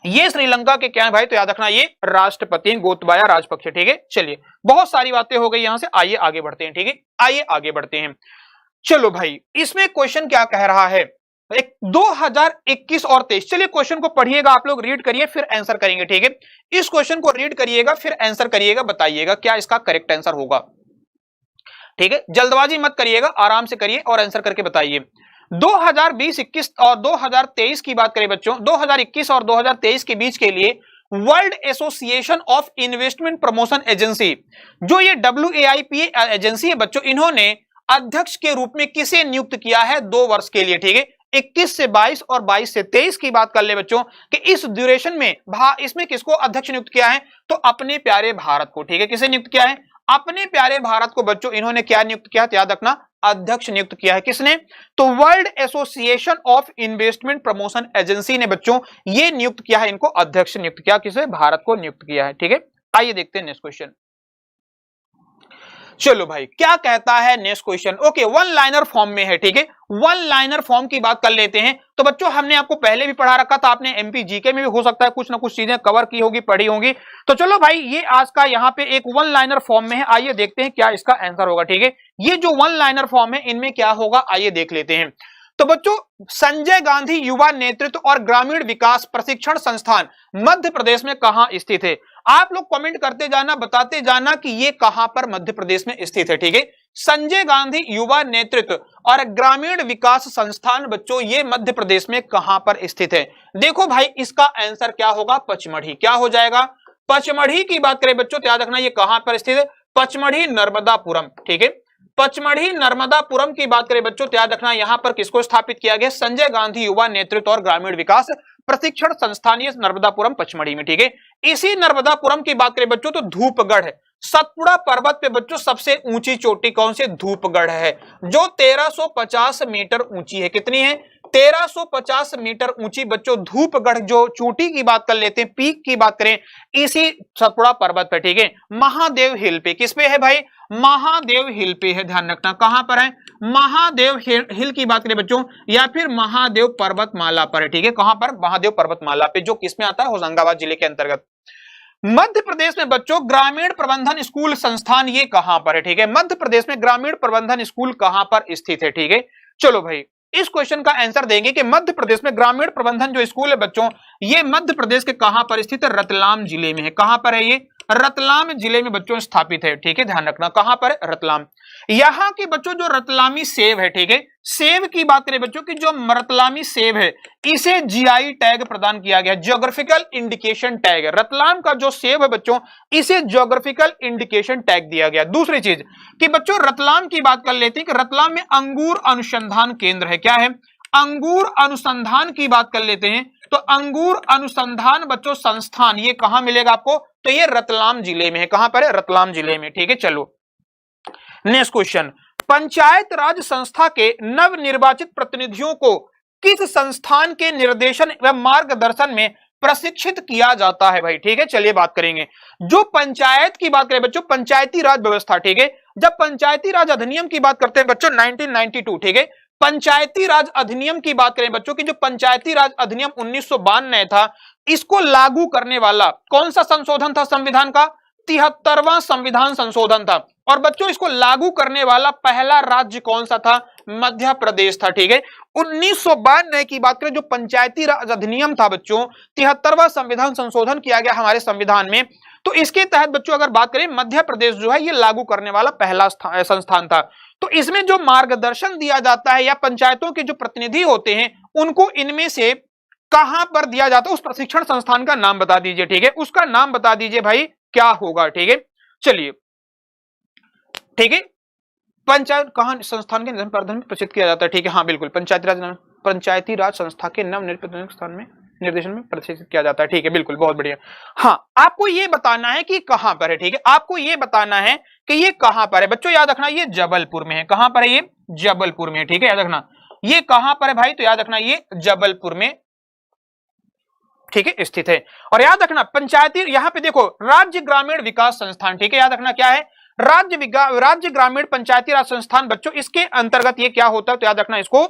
ये श्रीलंका के क्या है भाई, तो याद रखना ये राष्ट्रपति गोतबाया राजपक्षे, ठीक है। चलिए बहुत सारी बातें हो गई यहां से, आइए आगे बढ़ते हैं, ठीक है, आइए आगे बढ़ते हैं। चलो भाई इसमें क्वेश्चन क्या कह रहा है, 2021 और 23, चलिए क्वेश्चन को पढ़िएगा आप लोग, रीड करिए फिर आंसर करेंगे, ठीक है। इस क्वेश्चन को रीड करिएगा फिर आंसर करिएगा, बताइएगा क्या इसका करेक्ट आंसर होगा, ठीक है, जल्दबाजी मत करिएगा, आराम से करिए और आंसर करके बताइए। 2020-21 और 2023 की बात करें बच्चों, 2021 और 2023 के बीच के लिए world association of investment promotion agency जो ये WAIPA एजेंसी है बच्चों, इन्होंने अध्यक्ष के रूप में किसे नियुक्त किया है 2 वर्ष के लिए, ठीक है, 21 से 22 और 22 से 23 की बात कर ले बच्चों कि इस ड्यूरेशन में इसमें किसको अध्यक्ष नियुक्त किया है, तो अपने प्यारे भारत को, ठीक है, किसे नियुक्त किया है, अपने प्यारे भारत को बच्चों इन्होंने क्या नियुक्त किया, याद रखना अध्यक्ष नियुक्त किया है। किसने? तो world association of investment promotion agency ने बच्चों ये नियुक्त किया है, इनको अध्यक्ष नियुक्त किया। किसे? भारत को नियुक्त किया है। ठीक है, आइए देखते हैं नेक्स्ट क्वेश्चन। चलो भाई, क्या कहता है next question? Okay, one liner form में है। ठीक है, वन लाइनर फॉर्म की बात कर लेते हैं। तो बच्चों हमने आपको पहले भी पढ़ा रखा था, आपने एमपी जीके में भी हो सकता है कुछ ना कुछ चीजें कवर की होगी, पढ़ी होंगी। तो चलो भाई, ये आज का यहाँ पे एक वन लाइनर फॉर्म में है, आइए देखते हैं क्या इसका आंसर होगा। ठीक है, ये जो वन लाइनर फॉर्म है इनमें क्या होगा, आइए देख लेते हैं। तो बच्चों, संजय गांधी युवा नेतृत्व और ग्रामीण विकास प्रशिक्षण संस्थान मध्य प्रदेश में कहां स्थित है? आप लोग कमेंट करते जाना, बताते जाना कि ये कहां पर मध्य प्रदेश में स्थित है। ठीक है, संजय गांधी युवा नेतृत्व और ग्रामीण विकास संस्थान बच्चों ये मध्य प्रदेश में कहां पर स्थित है? देखो भाई, इसका आंसर क्या होगा? पचमढ़ी। क्या हो जाएगा? पचमढ़ी की बात करें बच्चों तो याद रखना ये कहां पर स्थित है? पचमढ़ी नर्मदापुरम। ठीक है, पचमढ़ी नर्मदापुरम की बात करें बच्चों तो याद रखना यहां पर किसको स्थापित किया गया? संजय गांधी युवा नेतृत्व और ग्रामीण विकास प्रशिक्षण संस्थान, ये नर्मदापुरम पचमढ़ी में। ठीक है, इसी नर्मदापुरम की बात करें बच्चों तो धूपगढ़ है। सतपुड़ा पर्वत पे बच्चों सबसे ऊंची चोटी कौन सी? धूपगढ़ है, जो 1350 मीटर ऊंची है। कितनी है? 1350 मीटर ऊंची बच्चों धूपगढ़ जो चोटी की बात कर लेते हैं, पीक की बात करें, इसी सतपुड़ा पर्वत पे। ठीक है, महादेव हिल पे। किस पे है भाई? महादेव हिल पे है, ध्यान रखना। कहां पर है? महादेव हिल की बात करें बच्चों, या फिर महादेव पर्वतमाला पर है। ठीक है, कहां पर? महादेव पर्वतमाला पे, जो किसमें आता है? होशंगाबाद जिले के अंतर्गत। मध्य प्रदेश में बच्चों ग्रामीण प्रबंधन स्कूल संस्थान ये कहां पर है? ठीक है, मध्य प्रदेश में ग्रामीण प्रबंधन स्कूल कहां पर स्थित है? ठीक है, चलो भाई, इस क्वेश्चन का आंसर देंगे कि मध्य प्रदेश में ग्रामीण प्रबंधन जो स्कूल है बच्चों, ये मध्य प्रदेश के कहां पर स्थित है? रतलाम जिले में है। कहां पर है ये? रतलाम जिले में बच्चों स्थापित है। ठीक है, ध्यान रखना कहां पर है? रतलाम। यहां के बच्चों जो रतलामी सेब है, ठीक है, सेब की बात करें बच्चों की, जो रतलामी सेब है इसे जीआई टैग प्रदान किया गया, ज्योग्राफिकल इंडिकेशन टैग। रतलाम का जो सेब है बच्चों, इसे ज्योग्राफिकल इंडिकेशन टैग दिया गया। दूसरी चीज कि बच्चों रतलाम की बात कर लेते हैं कि रतलाम में अंगूर अनुसंधान केंद्र है। क्या है? अंगूर अनुसंधान की बात कर लेते हैं तो अंगूर अनुसंधान बच्चों संस्थान ये कहां मिलेगा आपको? तो ये रतलाम जिले में है। कहां पर है? रतलाम जिले में। ठीक है, चलो नेक्स्ट क्वेश्चन। पंचायत राज संस्था के नवनिर्वाचित प्रतिनिधियों को किस संस्थान के निर्देशन व मार्गदर्शन में प्रशिक्षित किया जाता है भाई? ठीक है, चलिए बात करेंगे। जो पंचायत की बात करें बच्चों, पंचायती राज व्यवस्था, ठीक है, जब पंचायती राज अधिनियम की बात करते हैं बच्चों 1992, ठीक है, पंचायती राज अधिनियम की बात करें बच्चों की, जो पंचायती राज अधिनियम 1992 था, इसको लागू करने वाला कौन सा संशोधन था संविधान का? 73वां संविधान संशोधन था। और बच्चों इसको लागू करने वाला पहला राज्य कौन सा था? मध्य प्रदेश था। ठीक है, 1992 की बात करें, जो पंचायती राज अधिनियम था बच्चों, 73वां संविधान संशोधन किया गया हमारे संविधान में, तो इसके तहत बच्चों अगर बात करें मध्य प्रदेश जो है ये लागू करने वाला पहला संस्थान था। तो इसमें जो मार्गदर्शन दिया जाता है या पंचायतों के जो प्रतिनिधि होते हैं उनको इनमें से कहां पर दिया जाता है? उस प्रशिक्षण संस्थान का नाम बता दीजिए। ठीक है, उसका नाम बता दीजिए भाई, क्या होगा? ठीक है, चलिए, ठीक है, पंचायत कहां संस्थान के निर्देशन में प्रशिक्षित किया जाता है? ठीक है, हाँ बिल्कुल, पंचायती राज संस्था के नवनिर्वाचित स्थान में निर्देशन में प्रशिक्षित किया जाता है। ठीक है, बिल्कुल, बहुत बढ़िया। हाँ, आपको ये बताना है कि कहां पर है। ठीक है, आपको ये बताना है कि ये कहां पर है बच्चों। याद रखना ये जबलपुर में है। कहां पर है ये? जबलपुर में। ठीक है, याद रखना ये कहां पर है भाई? तो याद रखना ये जबलपुर में, ठीक है, स्थित है। और याद रखना पंचायती, यहां पे देखो राज्य ग्रामीण विकास संस्थान, ठीक है, याद रखना क्या है? राज्य ग्रामीण पंचायती राज संस्थान बच्चों, इसके अंतर्गत ये क्या होता है? तो याद रखना इसको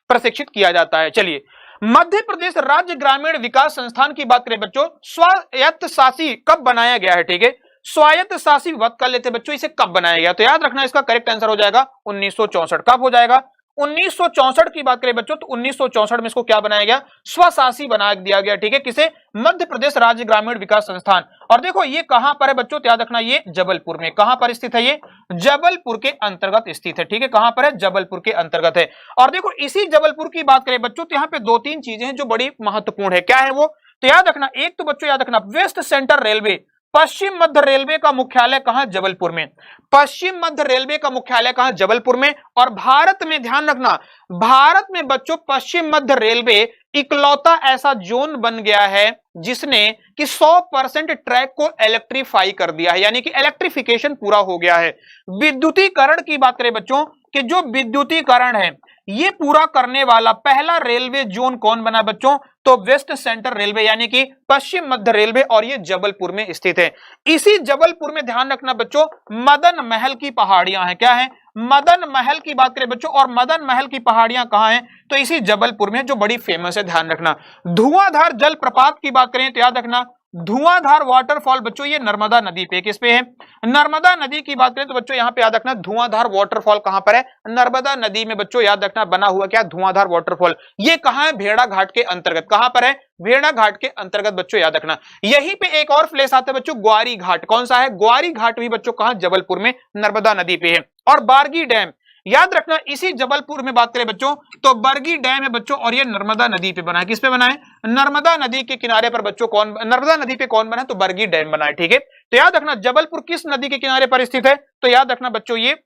प्रशिक्षित किया जाता है। चलिए, मध्य प्रदेश राज्य ग्रामीण विकास संस्थान की बात करें बच्चों, स्वायत्त शासी कब बनाया गया है? ठीक है, स्वायत्त शासी वक्त कर लेते बच्चों, इसे कब बनाया गया? तो याद रखना इसका करेक्ट आंसर हो जाएगा 1964। कब हो जाएगा? 1964 की बात करें बच्चों तो 1964 में इसको क्या बनाया गया? स्वशासी बना दिया गया। ठीक है, किसे? मध्य प्रदेश राज्य ग्रामीण विकास संस्थान। और देखो ये कहां पर है बच्चों? तो याद रखना ये जबलपुर में। कहां पर स्थित है? ये जबलपुर के अंतर्गत स्थित है। ठीक है, कहां पर है? जबलपुर के अंतर्गत है। और देखो इसी जबलपुर की बात करें बच्चों तो यहाँ पे दो तीन चीजें हैं जो बड़ी महत्वपूर्ण है। क्या है वो? तो याद रखना, एक तो बच्चों याद रखना वेस्ट सेंट्रल रेलवे, पश्चिम मध्य रेलवे का मुख्यालय कहां? जबलपुर में। पश्चिम मध्य रेलवे का मुख्यालय कहां? जबलपुर में। और भारत में ध्यान रखना, भारत में बच्चों पश्चिम मध्य रेलवे इकलौता ऐसा जोन बन गया है जिसने कि 100% ट्रैक को इलेक्ट्रीफाई कर दिया है, यानी कि इलेक्ट्रिफिकेशन पूरा हो गया है। विद्युतीकरण की बात करें बच्चों कि जो विद्युतीकरण है ये पूरा करने वाला पहला रेलवे जोन कौन बना बच्चों? तो वेस्ट सेंट्रल रेलवे यानी कि पश्चिम मध्य रेलवे, और ये जबलपुर में स्थित है। इसी जबलपुर में ध्यान रखना बच्चों मदन महल की पहाड़ियां हैं। क्या है? मदन महल की बात करें बच्चों, और मदन महल की पहाड़ियां कहां हैं? तो इसी जबलपुर में, जो बड़ी फेमस है, ध्यान रखना। धुआंधार जलप्रपात की बात करें तो याद रखना धुआंधार वाटरफॉल बच्चों ये नर्मदा नदी पे, किस पे है? नर्मदा नदी की बात करें तो बच्चों यहां पे याद रखना धुआंधार वाटरफॉल कहां पर है? नर्मदा नदी में बच्चों याद रखना बना हुआ क्या? धुआंधार वाटरफॉल। ये कहां है? भेड़ा घाट के अंतर्गत। कहां पर है? भेड़ा घाट के अंतर्गत बच्चों याद रखना। यहीं पे एक और प्लेस आता है बच्चों ग्वारी घाट। कौन सा है? ग्वारी घाट भी बच्चों कहां? जबलपुर में, नर्मदा नदी पे है। और बारगी डैम याद रखना इसी जबलपुर में बात करें बच्चों तो बरगी डैम है बच्चों, और ये नर्मदा नदी पे बना है। किस पे बना है? नर्मदा नदी के किनारे पर बच्चों कौन, नर्मदा नदी पे कौन बना है? तो बरगी डैम बना है। ठीक है, तो याद रखना जबलपुर किस नदी के किनारे पर स्थित है? तो याद रखना बच्चों ये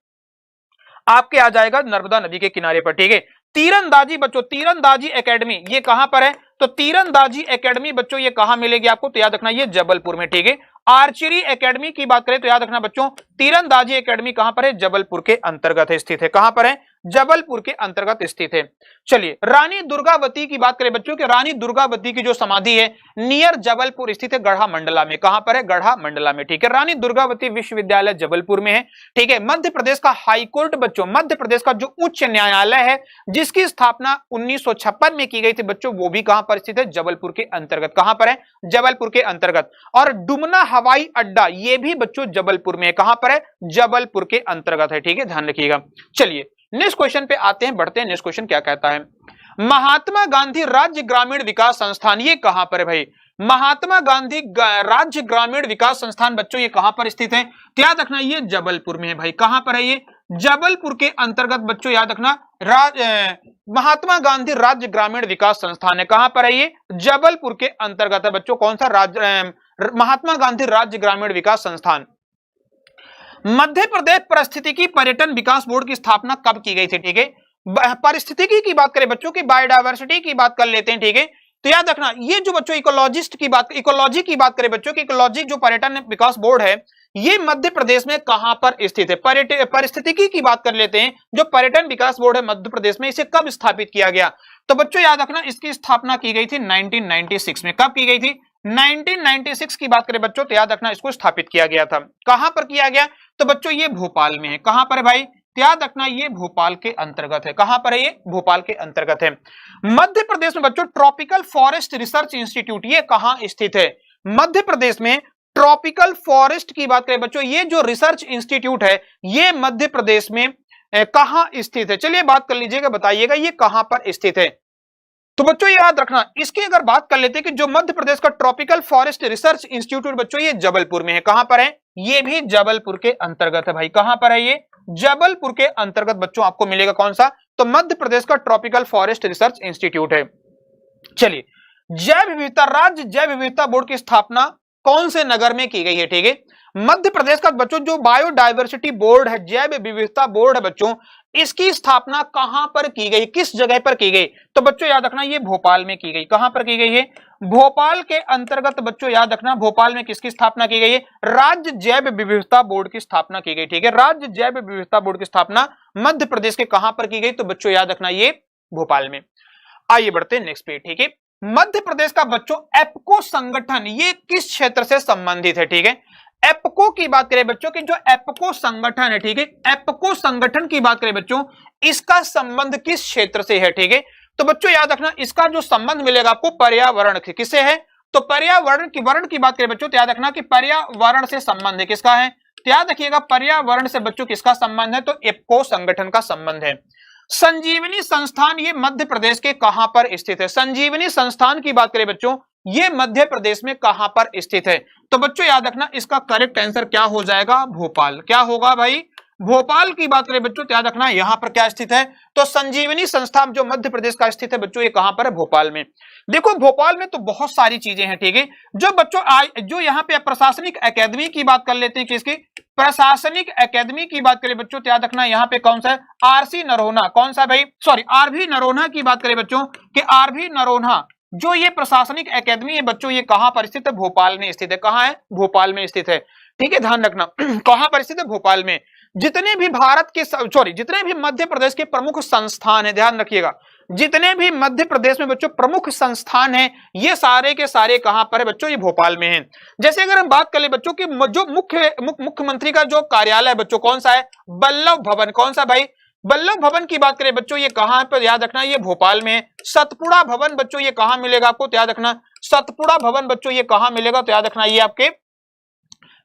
आपके आ जाएगा नर्मदा नदी के किनारे पर। ठीक है, तीरंदाजी बच्चों, तीरंदाजी एकेडमी ये कहां पर है? तो तीरंदाजी एकेडमी बच्चों ये कहां मिलेगी आपको? तो याद रखना ये जबलपुर में। ठीक है, आर्चरी एकेडमी की बात करें तो याद रखना बच्चों तीरंदाजी एकेडमी कहां पर है? जबलपुर के अंतर्गत स्थित है। कहां पर है? जबलपुर के अंतर्गत स्थित है। चलिए, रानी दुर्गावती की बात करें बच्चों कि रानी दुर्गावती की जो समाधि है नियर जबलपुर स्थित है, गढ़ा मंडला में। कहां पर है? गढ़ा मंडला में। ठीक है, रानी दुर्गावती विश्वविद्यालय जबलपुर में है। ठीक है, मध्य प्रदेश का हाईकोर्ट बच्चों, मध्य प्रदेश का जो उच्च न्यायालय है जिसकी स्थापना 1956 में की गई थी बच्चों, वो भी कहां पर स्थित है? जबलपुर के अंतर्गत। कहां पर है? जबलपुर के अंतर्गत। और डुमना हवाई अड्डा ये भी बच्चों जबलपुर में है। कहां पर है? जबलपुर के अंतर्गत है। ठीक है, ध्यान रखिएगा। चलिए नेक्स्ट क्वेश्चन पे आते हैं, बढ़ते हैं। नेक्स्ट क्वेश्चन क्या कहता है? महात्मा गांधी राज्य ग्रामीण विकास संस्थान ये कहां पर है भाई? महात्मा गांधी राज्य ग्रामीण विकास संस्थान बच्चों ये कहां पर स्थित है? तो याद रखना ये जबलपुर में है भाई। कहां पर है ये? जबलपुर के अंतर्गत बच्चों याद रखना महात्मा गांधी राज्य ग्रामीण विकास संस्थान है। कहां पर है ये? जबलपुर के अंतर्गत है बच्चों। कौन सा राज्य? महात्मा गांधी राज्य ग्रामीण विकास संस्थान। मध्य प्रदेश पारिस्थितिकी पर्यटन विकास बोर्ड की स्थापना कब की गई थी? ठीक है, पारिस्थितिकी की बात करें बच्चों की बायोडायवर्सिटी की बात कर लेते हैं। ठीक है, तो याद रखना ये जो बच्चों इकोलॉजिस्ट की बात, इकोलॉजी की बात करें बच्चों की, इकोलॉजी जो पर्यटन विकास बोर्ड है ये मध्य प्रदेश में कहां पर स्थित है? पारिस्थितिकी की बात कर लेते हैं, जो पर्यटन विकास बोर्ड है मध्य प्रदेश में, इसे कब स्थापित किया गया? तो बच्चों याद रखना इसकी स्थापना की गई थी 1996 में। कब की गई थी? 1996 की बात करें बच्चों तो याद रखना इसको स्थापित किया गया था। कहां पर किया गया? तो बच्चों ये भोपाल में है। कहां पर है भाई? याद रखना ये भोपाल के अंतर्गत है। कहां पर है ये? भोपाल के अंतर्गत है। मध्य प्रदेश में बच्चों ट्रॉपिकल फॉरेस्ट रिसर्च इंस्टीट्यूट ये कहां स्थित है? मध्य प्रदेश में ट्रॉपिकल फॉरेस्ट की बात करें बच्चों, ये जो रिसर्च इंस्टीट्यूट है ये मध्य प्रदेश में कहां स्थित है? चलिए बात कर लीजिएगा, बताइएगा ये कहां पर स्थित है। तो बच्चों याद रखना इसकी अगर बात कर लेते हैं कि जो मध्य प्रदेश का ट्रॉपिकल फॉरेस्ट रिसर्च इंस्टीट्यूट बच्चों ये जबलपुर में है। कहां पर है? ये भी जबलपुर के अंतर्गत है भाई। कहां पर है ये? जबलपुर के अंतर्गत बच्चों आपको मिलेगा। कौन सा? तो मध्य प्रदेश का ट्रॉपिकल फॉरेस्ट रिसर्च इंस्टीट्यूट है। चलिए, जैव विविधता राज्य जैव विविधता बोर्ड की स्थापना कौन से नगर में की गई है? ठीक है, मध्य प्रदेश का बच्चों जो बायोडायवर्सिटी बोर्ड है, जैव विविधता बोर्ड है बच्चों, इसकी स्थापना कहां पर की गई? किस जगह पर की गई? तो बच्चों याद रखना ये भोपाल में की गई। कहां पर की गई है? भोपाल के अंतर्गत बच्चों याद रखना भोपाल में किसकी स्थापना की गई है? राज्य जैव विविधता बोर्ड की स्थापना की गई। ठीक है, राज्य जैव विविधता बोर्ड की स्थापना मध्य प्रदेश के कहां पर की गई? तो बच्चों याद रखना ये भोपाल में। आइए बढ़ते हैं नेक्स्ट पे। ठीक है, मध्य प्रदेश का बच्चों एप्को संगठन ये किस क्षेत्र से संबंधित है? ठीक है, एप्को की बात करें बच्चों की जो एप्को संगठन है, ठीक है, एप्को संगठन की बात करें बच्चों इसका संबंध किस क्षेत्र से है? ठीक है, तो बच्चों याद रखना इसका जो संबंध मिलेगा आपको पर्यावरण से। किससे है? तो पर्यावरण की वर्ण की बात करें बच्चों तो याद रखना कि पर्यावरण से संबंध है। किसका है? तो याद रखिएगा पर्यावरण से बच्चों किसका संबंध है? तो एप्को संगठन का संबंध है। संजीवनी संस्थान ये मध्य प्रदेश के कहां पर स्थित है? संजीवनी संस्थान की बात करें बच्चों ये मध्य प्रदेश में कहां पर स्थित है? तो बच्चों याद रखना इसका करेक्ट आंसर क्या हो जाएगा? भोपाल। क्या होगा भाई? भोपाल की बात करें बच्चों तो याद रखना यहां पर क्या स्थित है? तो संजीवनी संस्थान जो मध्य प्रदेश का स्थित है बच्चों ये कहां पर है? भोपाल में। देखो भोपाल में तो बहुत सारी चीजें हैं। ठीक है, जो बच्चों जो यहाँ पे प्रशासनिक अकेडमी की बात कर लेते हैं, किसकी? प्रशासनिक अकेडमी की बात करें बच्चों तो याद रखना यहाँ पे कौन सा है? आरसी नरोन्हा। कौन सा भाई? सॉरी, आरवी नरोन्हा की बात करें बच्चों कि आरवी नरोन्हा जो ये प्रशासनिक अकेडमी है बच्चों ये कहां पर स्थित है? भोपाल में स्थित है। कहां है? भोपाल में स्थित है। ठीक है, ध्यान रखना कहां पर स्थित है? भोपाल में। जितने भी भारत के जितने भी मध्य प्रदेश के प्रमुख संस्थान है, ध्यान रखिएगा, जितने भी मध्य प्रदेश में बच्चों प्रमुख संस्थान हैं, ये सारे के सारे कहां पर है बच्चों? ये भोपाल में हैं। जैसे अगर हम बात कर ले बच्चों की जो मुख्यमंत्री का जो कार्यालय बच्चों कौन सा है? वल्लभ भवन। कौन सा भाई? वल्लभ भवन की बात करें बच्चों, ये कहां पर? याद रखना ये भोपाल में है। सतपुड़ा भवन बच्चों ये कहां मिलेगा आपको? तो याद रखना सतपुड़ा भवन बच्चों ये कहां मिलेगा? तो याद रखना ये आपके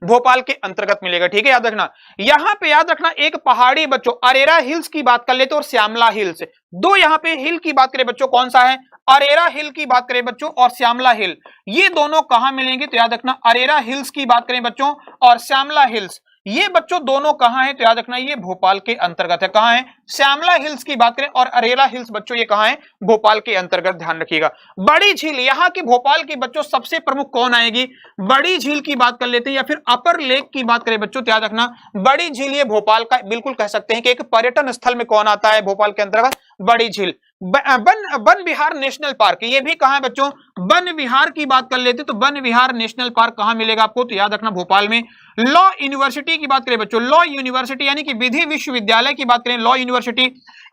भोपाल के अंतर्गत मिलेगा। ठीक है, याद रखना। यहां पे याद रखना एक पहाड़ी बच्चों अरेरा हिल्स की बात कर लेते और श्यामला हिल्स, दो यहां पे हिल की बात करें बच्चों, कौन सा है? अरेरा हिल की बात करें बच्चों और श्यामला हिल, ये दोनों कहां मिलेंगे? तो याद रखना अरेरा हिल्स की बात करें बच्चों और श्यामला हिल्स, ये बच्चों दोनों कहां है? तो याद रखना ये भोपाल के अंतर्गत है। कहां है? श्यामला हिल्स की बात करें और अरेरा हिल्स बच्चों ये कहां है? भोपाल के अंतर्गत। ध्यान रखिएगा। बड़ी झील, यहां की भोपाल की बच्चों सबसे प्रमुख कौन आएगी? बड़ी झील की बात कर लेते हैं या फिर अपर लेक की बात करें बच्चों, तो याद रखना बड़ी झील ये भोपाल का बिल्कुल कह सकते हैं कि एक पर्यटन स्थल में कौन आता है भोपाल के अंतर्गत? बड़ी झील। वन विहार नेशनल पार्क, ये भी कहां है बच्चों? वन विहार की बात कर लेते तो वन विहार नेशनल पार्क कहां मिलेगा आपको? तो याद रखना भोपाल में। लॉ यूनिवर्सिटी की बात करें बच्चों, लॉ यूनिवर्सिटी यानी कि विधि विश्वविद्यालय की बात करें, law university.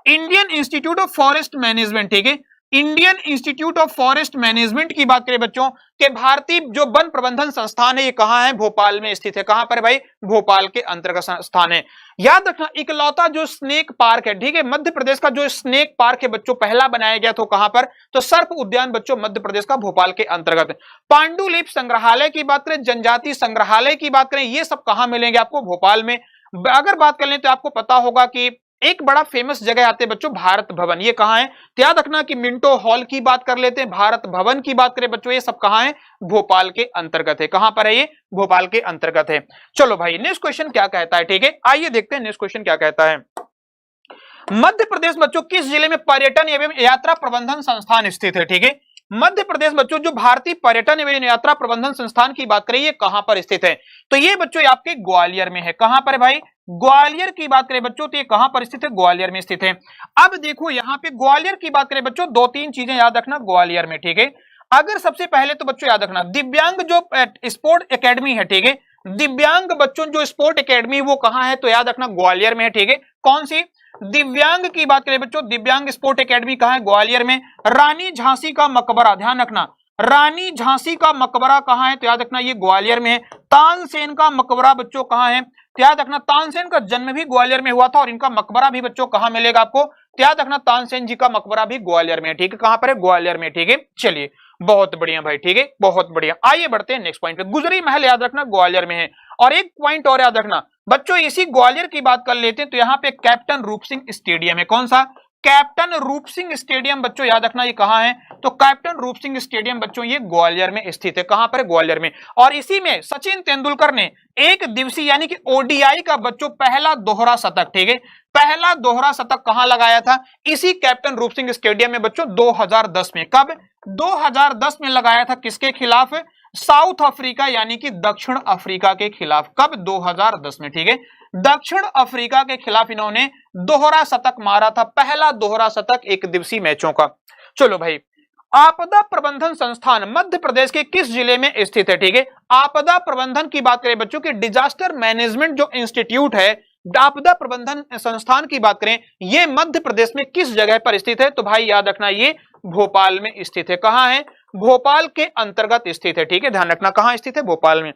Indian institute of forest management, ठीक है, Indian institute of forest management की बात करें बच्चों के भारतीय जो वन प्रबंधन संस्थान है ये कहां है? भोपाल में स्थित है। कहां पर भाई? भोपाल के अंतर्गत संस्थान है। याद रखना इकलौता जो स्नेक पार्क है, ठीक है, मध्य प्रदेश का जो स्नेक पार्क है बच्चों पहला बनाया गया तो कहां पर? तो सर्प उद्यान बच्चों मध्य प्रदेश का भोपाल के अंतर्गत। पांडुलिपि संग्रहालय की बात करें, जनजाति संग्रहालय की बात करें, ये सब कहां मिलेंगे आपको? भोपाल में। अगर बात कर लें तो आपको पता होगा कि एक बड़ा फेमस जगह आते हैं बच्चों भारत भवन, ये कहां है? याद रखना कि मिंटो हॉल की बात कर लेते हैं, भारत भवन की बात करें बच्चों, ये सब कहां है? भोपाल के अंतर्गत है। कहां पर है ये? भोपाल के अंतर्गत है। चलो भाई नेक्स्ट क्वेश्चन क्या कहता है, ठीक है, आइए देखते हैं नेक्स्ट क्वेश्चन क्या कहता है। मध्य प्रदेश बच्चों किस जिले में पर्यटन एवं यात्रा प्रबंधन संस्थान स्थित है? ठीक है, मध्य प्रदेश बच्चों जो भारतीय पर्यटन एवं यात्रा प्रबंधन संस्थान की बात करें ये कहां पर स्थित है? तो ये बच्चों आपके ग्वालियर में है। कहां पर है भाई? ग्वालियर की बात करें बच्चों तो ये कहां पर स्थित है? ग्वालियर में स्थित है। अब देखो यहां पे ग्वालियर की बात करें बच्चों, दो तीन चीजें याद रखना ग्वालियर में, ठीक है। अगर सबसे पहले तो बच्चों याद रखना दिव्यांग जो स्पोर्ट एकेडमी है, ठीक है, दिव्यांग बच्चों जो स्पोर्ट एकेडमी वो कहां है? तो याद रखना ग्वालियर में है, ठीक है। कौन सी? दिव्यांग की बात करें बच्चों, दिव्यांग स्पोर्ट एकेडमी कहां है? ग्वालियर में। रानी झांसी का मकबरा, ध्यान रखना रानी झांसी का मकबरा कहां है? तो याद रखना ये ग्वालियर में है। तानसेन का मकबरा बच्चों कहां है? तो याद रखना तानसेन का जन्म भी ग्वालियर में हुआ था और इनका मकबरा भी बच्चों कहां मिलेगा आपको? तो याद रखना तानसेन जी का मकबरा भी ग्वालियर में है, ठीक है। कहां पर है? ग्वालियर में, ठीक है। चलिए बहुत बढ़िया भाई, ठीक है, बहुत बढ़िया। आइए बढ़ते हैं नेक्स्ट पॉइंट पे। गुजरी महल याद रखना ग्वालियर में है। और एक पॉइंट और याद रखना बच्चों, इसी ग्वालियर की बात कर लेते हैं तो यहाँ पे कैप्टन रूप सिंह स्टेडियम है। कौन सा? कैप्टन रूप सिंह स्टेडियम बच्चों याद रखना ये कहां है? तो कैप्टन रूप सिंह स्टेडियम बच्चों ये ग्वालियर में स्थित है। कहां पर? ग्वालियर में। और इसी में सचिन तेंदुलकर ने एक दिवसीय यानी कि ओडीआई का बच्चों पहला दोहरा शतक, ठीक है, पहला दोहरा शतक कहां लगाया था? इसी कैप्टन रूप सिंह स्टेडियम में बच्चों 2010 में। कब? 2010 में लगाया था। किसके खिलाफ? साउथ अफ्रीका यानी कि दक्षिण अफ्रीका के खिलाफ। कब? 2010 में, ठीक है। दक्षिण अफ्रीका के खिलाफ इन्होंने दोहरा शतक मारा था, पहला दोहरा शतक एक दिवसीय मैचों का। चलो भाई, आपदा प्रबंधन संस्थान मध्य प्रदेश के किस जिले में स्थित है? ठीक है, आपदा प्रबंधन की बात करें बच्चों की डिजास्टर मैनेजमेंट जो इंस्टीट्यूट है, आपदा प्रबंधन संस्थान की बात करें, ये मध्य प्रदेश में किस जगह पर स्थित है? तो भाई याद रखना ये भोपाल में स्थित है। कहां है? भोपाल के अंतर्गत स्थित है, ठीक है, ध्यान रखना कहां स्थित है? भोपाल में।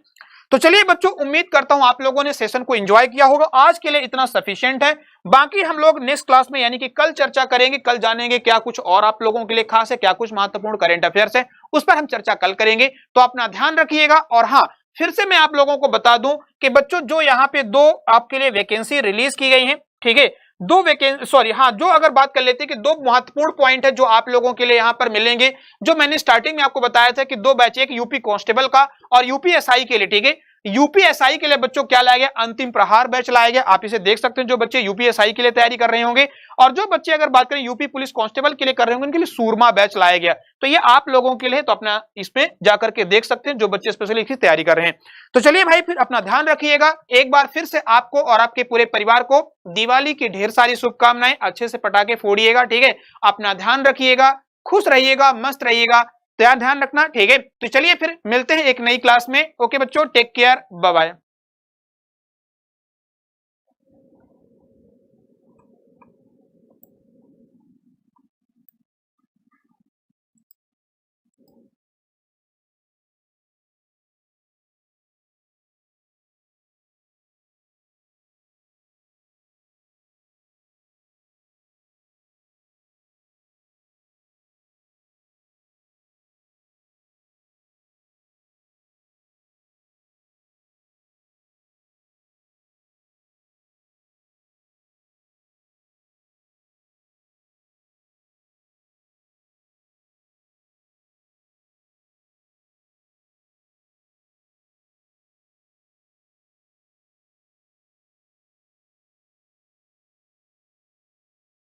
तो चलिए बच्चों, उम्मीद करता हूं आप लोगों ने सेशन को एंजॉय किया होगा। आज के लिए इतना सफिशिएंट है। बाकी हम लोग नेक्स्ट क्लास में यानी कि कल चर्चा करेंगे, कल जानेंगे क्या कुछ और आप लोगों के लिए खास है, क्या कुछ महत्वपूर्ण करंट अफेयर्स है, उस पर हम चर्चा कल करेंगे। तो अपना ध्यान रखिएगा। और हाँ, फिर से मैं आप लोगों को बता दूं कि बच्चों जो यहाँ पे दो आपके लिए वैकेंसी रिलीज की गई है, ठीक है, दो वैकेंसी जो अगर बात कर लेते हैं कि दो महत्वपूर्ण पॉइंट है जो आप लोगों के लिए यहां पर मिलेंगे, जो मैंने स्टार्टिंग में आपको बताया था कि दो बैच, एक यूपी कांस्टेबल का और यूपीएसआई के लिए, ठीक है। यूपीएसआई के लिए बच्चों क्या लाया गया? अंतिम प्रहार बैच लाया गया। आप इसे देख सकते हैं जो बच्चे यूपीएसआई के लिए तैयारी कर रहे होंगे, और जो बच्चे अगर बात करें यूपी पुलिस कांस्टेबल के लिए कर रहे होंगे उनके लिए सूरमा बैच लाया गया। तो ये आप लोगों के लिए, तो अपना इसमें जाकर के देख सकते हैं जो बच्चे स्पेशली इसकी तैयारी कर रहे हैं। तो चलिए भाई, फिर अपना ध्यान रखिएगा। एक बार फिर से आपको और आपके पूरे परिवार को दिवाली की ढेर सारी शुभकामनाएं। अच्छे से पटाखे फोड़िएगा, ठीक है। अपना ध्यान रखिएगा, खुश रहिएगा, मस्त रहिएगा, ध्यान रखना, ठीक है। तो चलिए फिर मिलते हैं एक नई क्लास में। ओके बच्चों, टेक केयर, बाय बाय।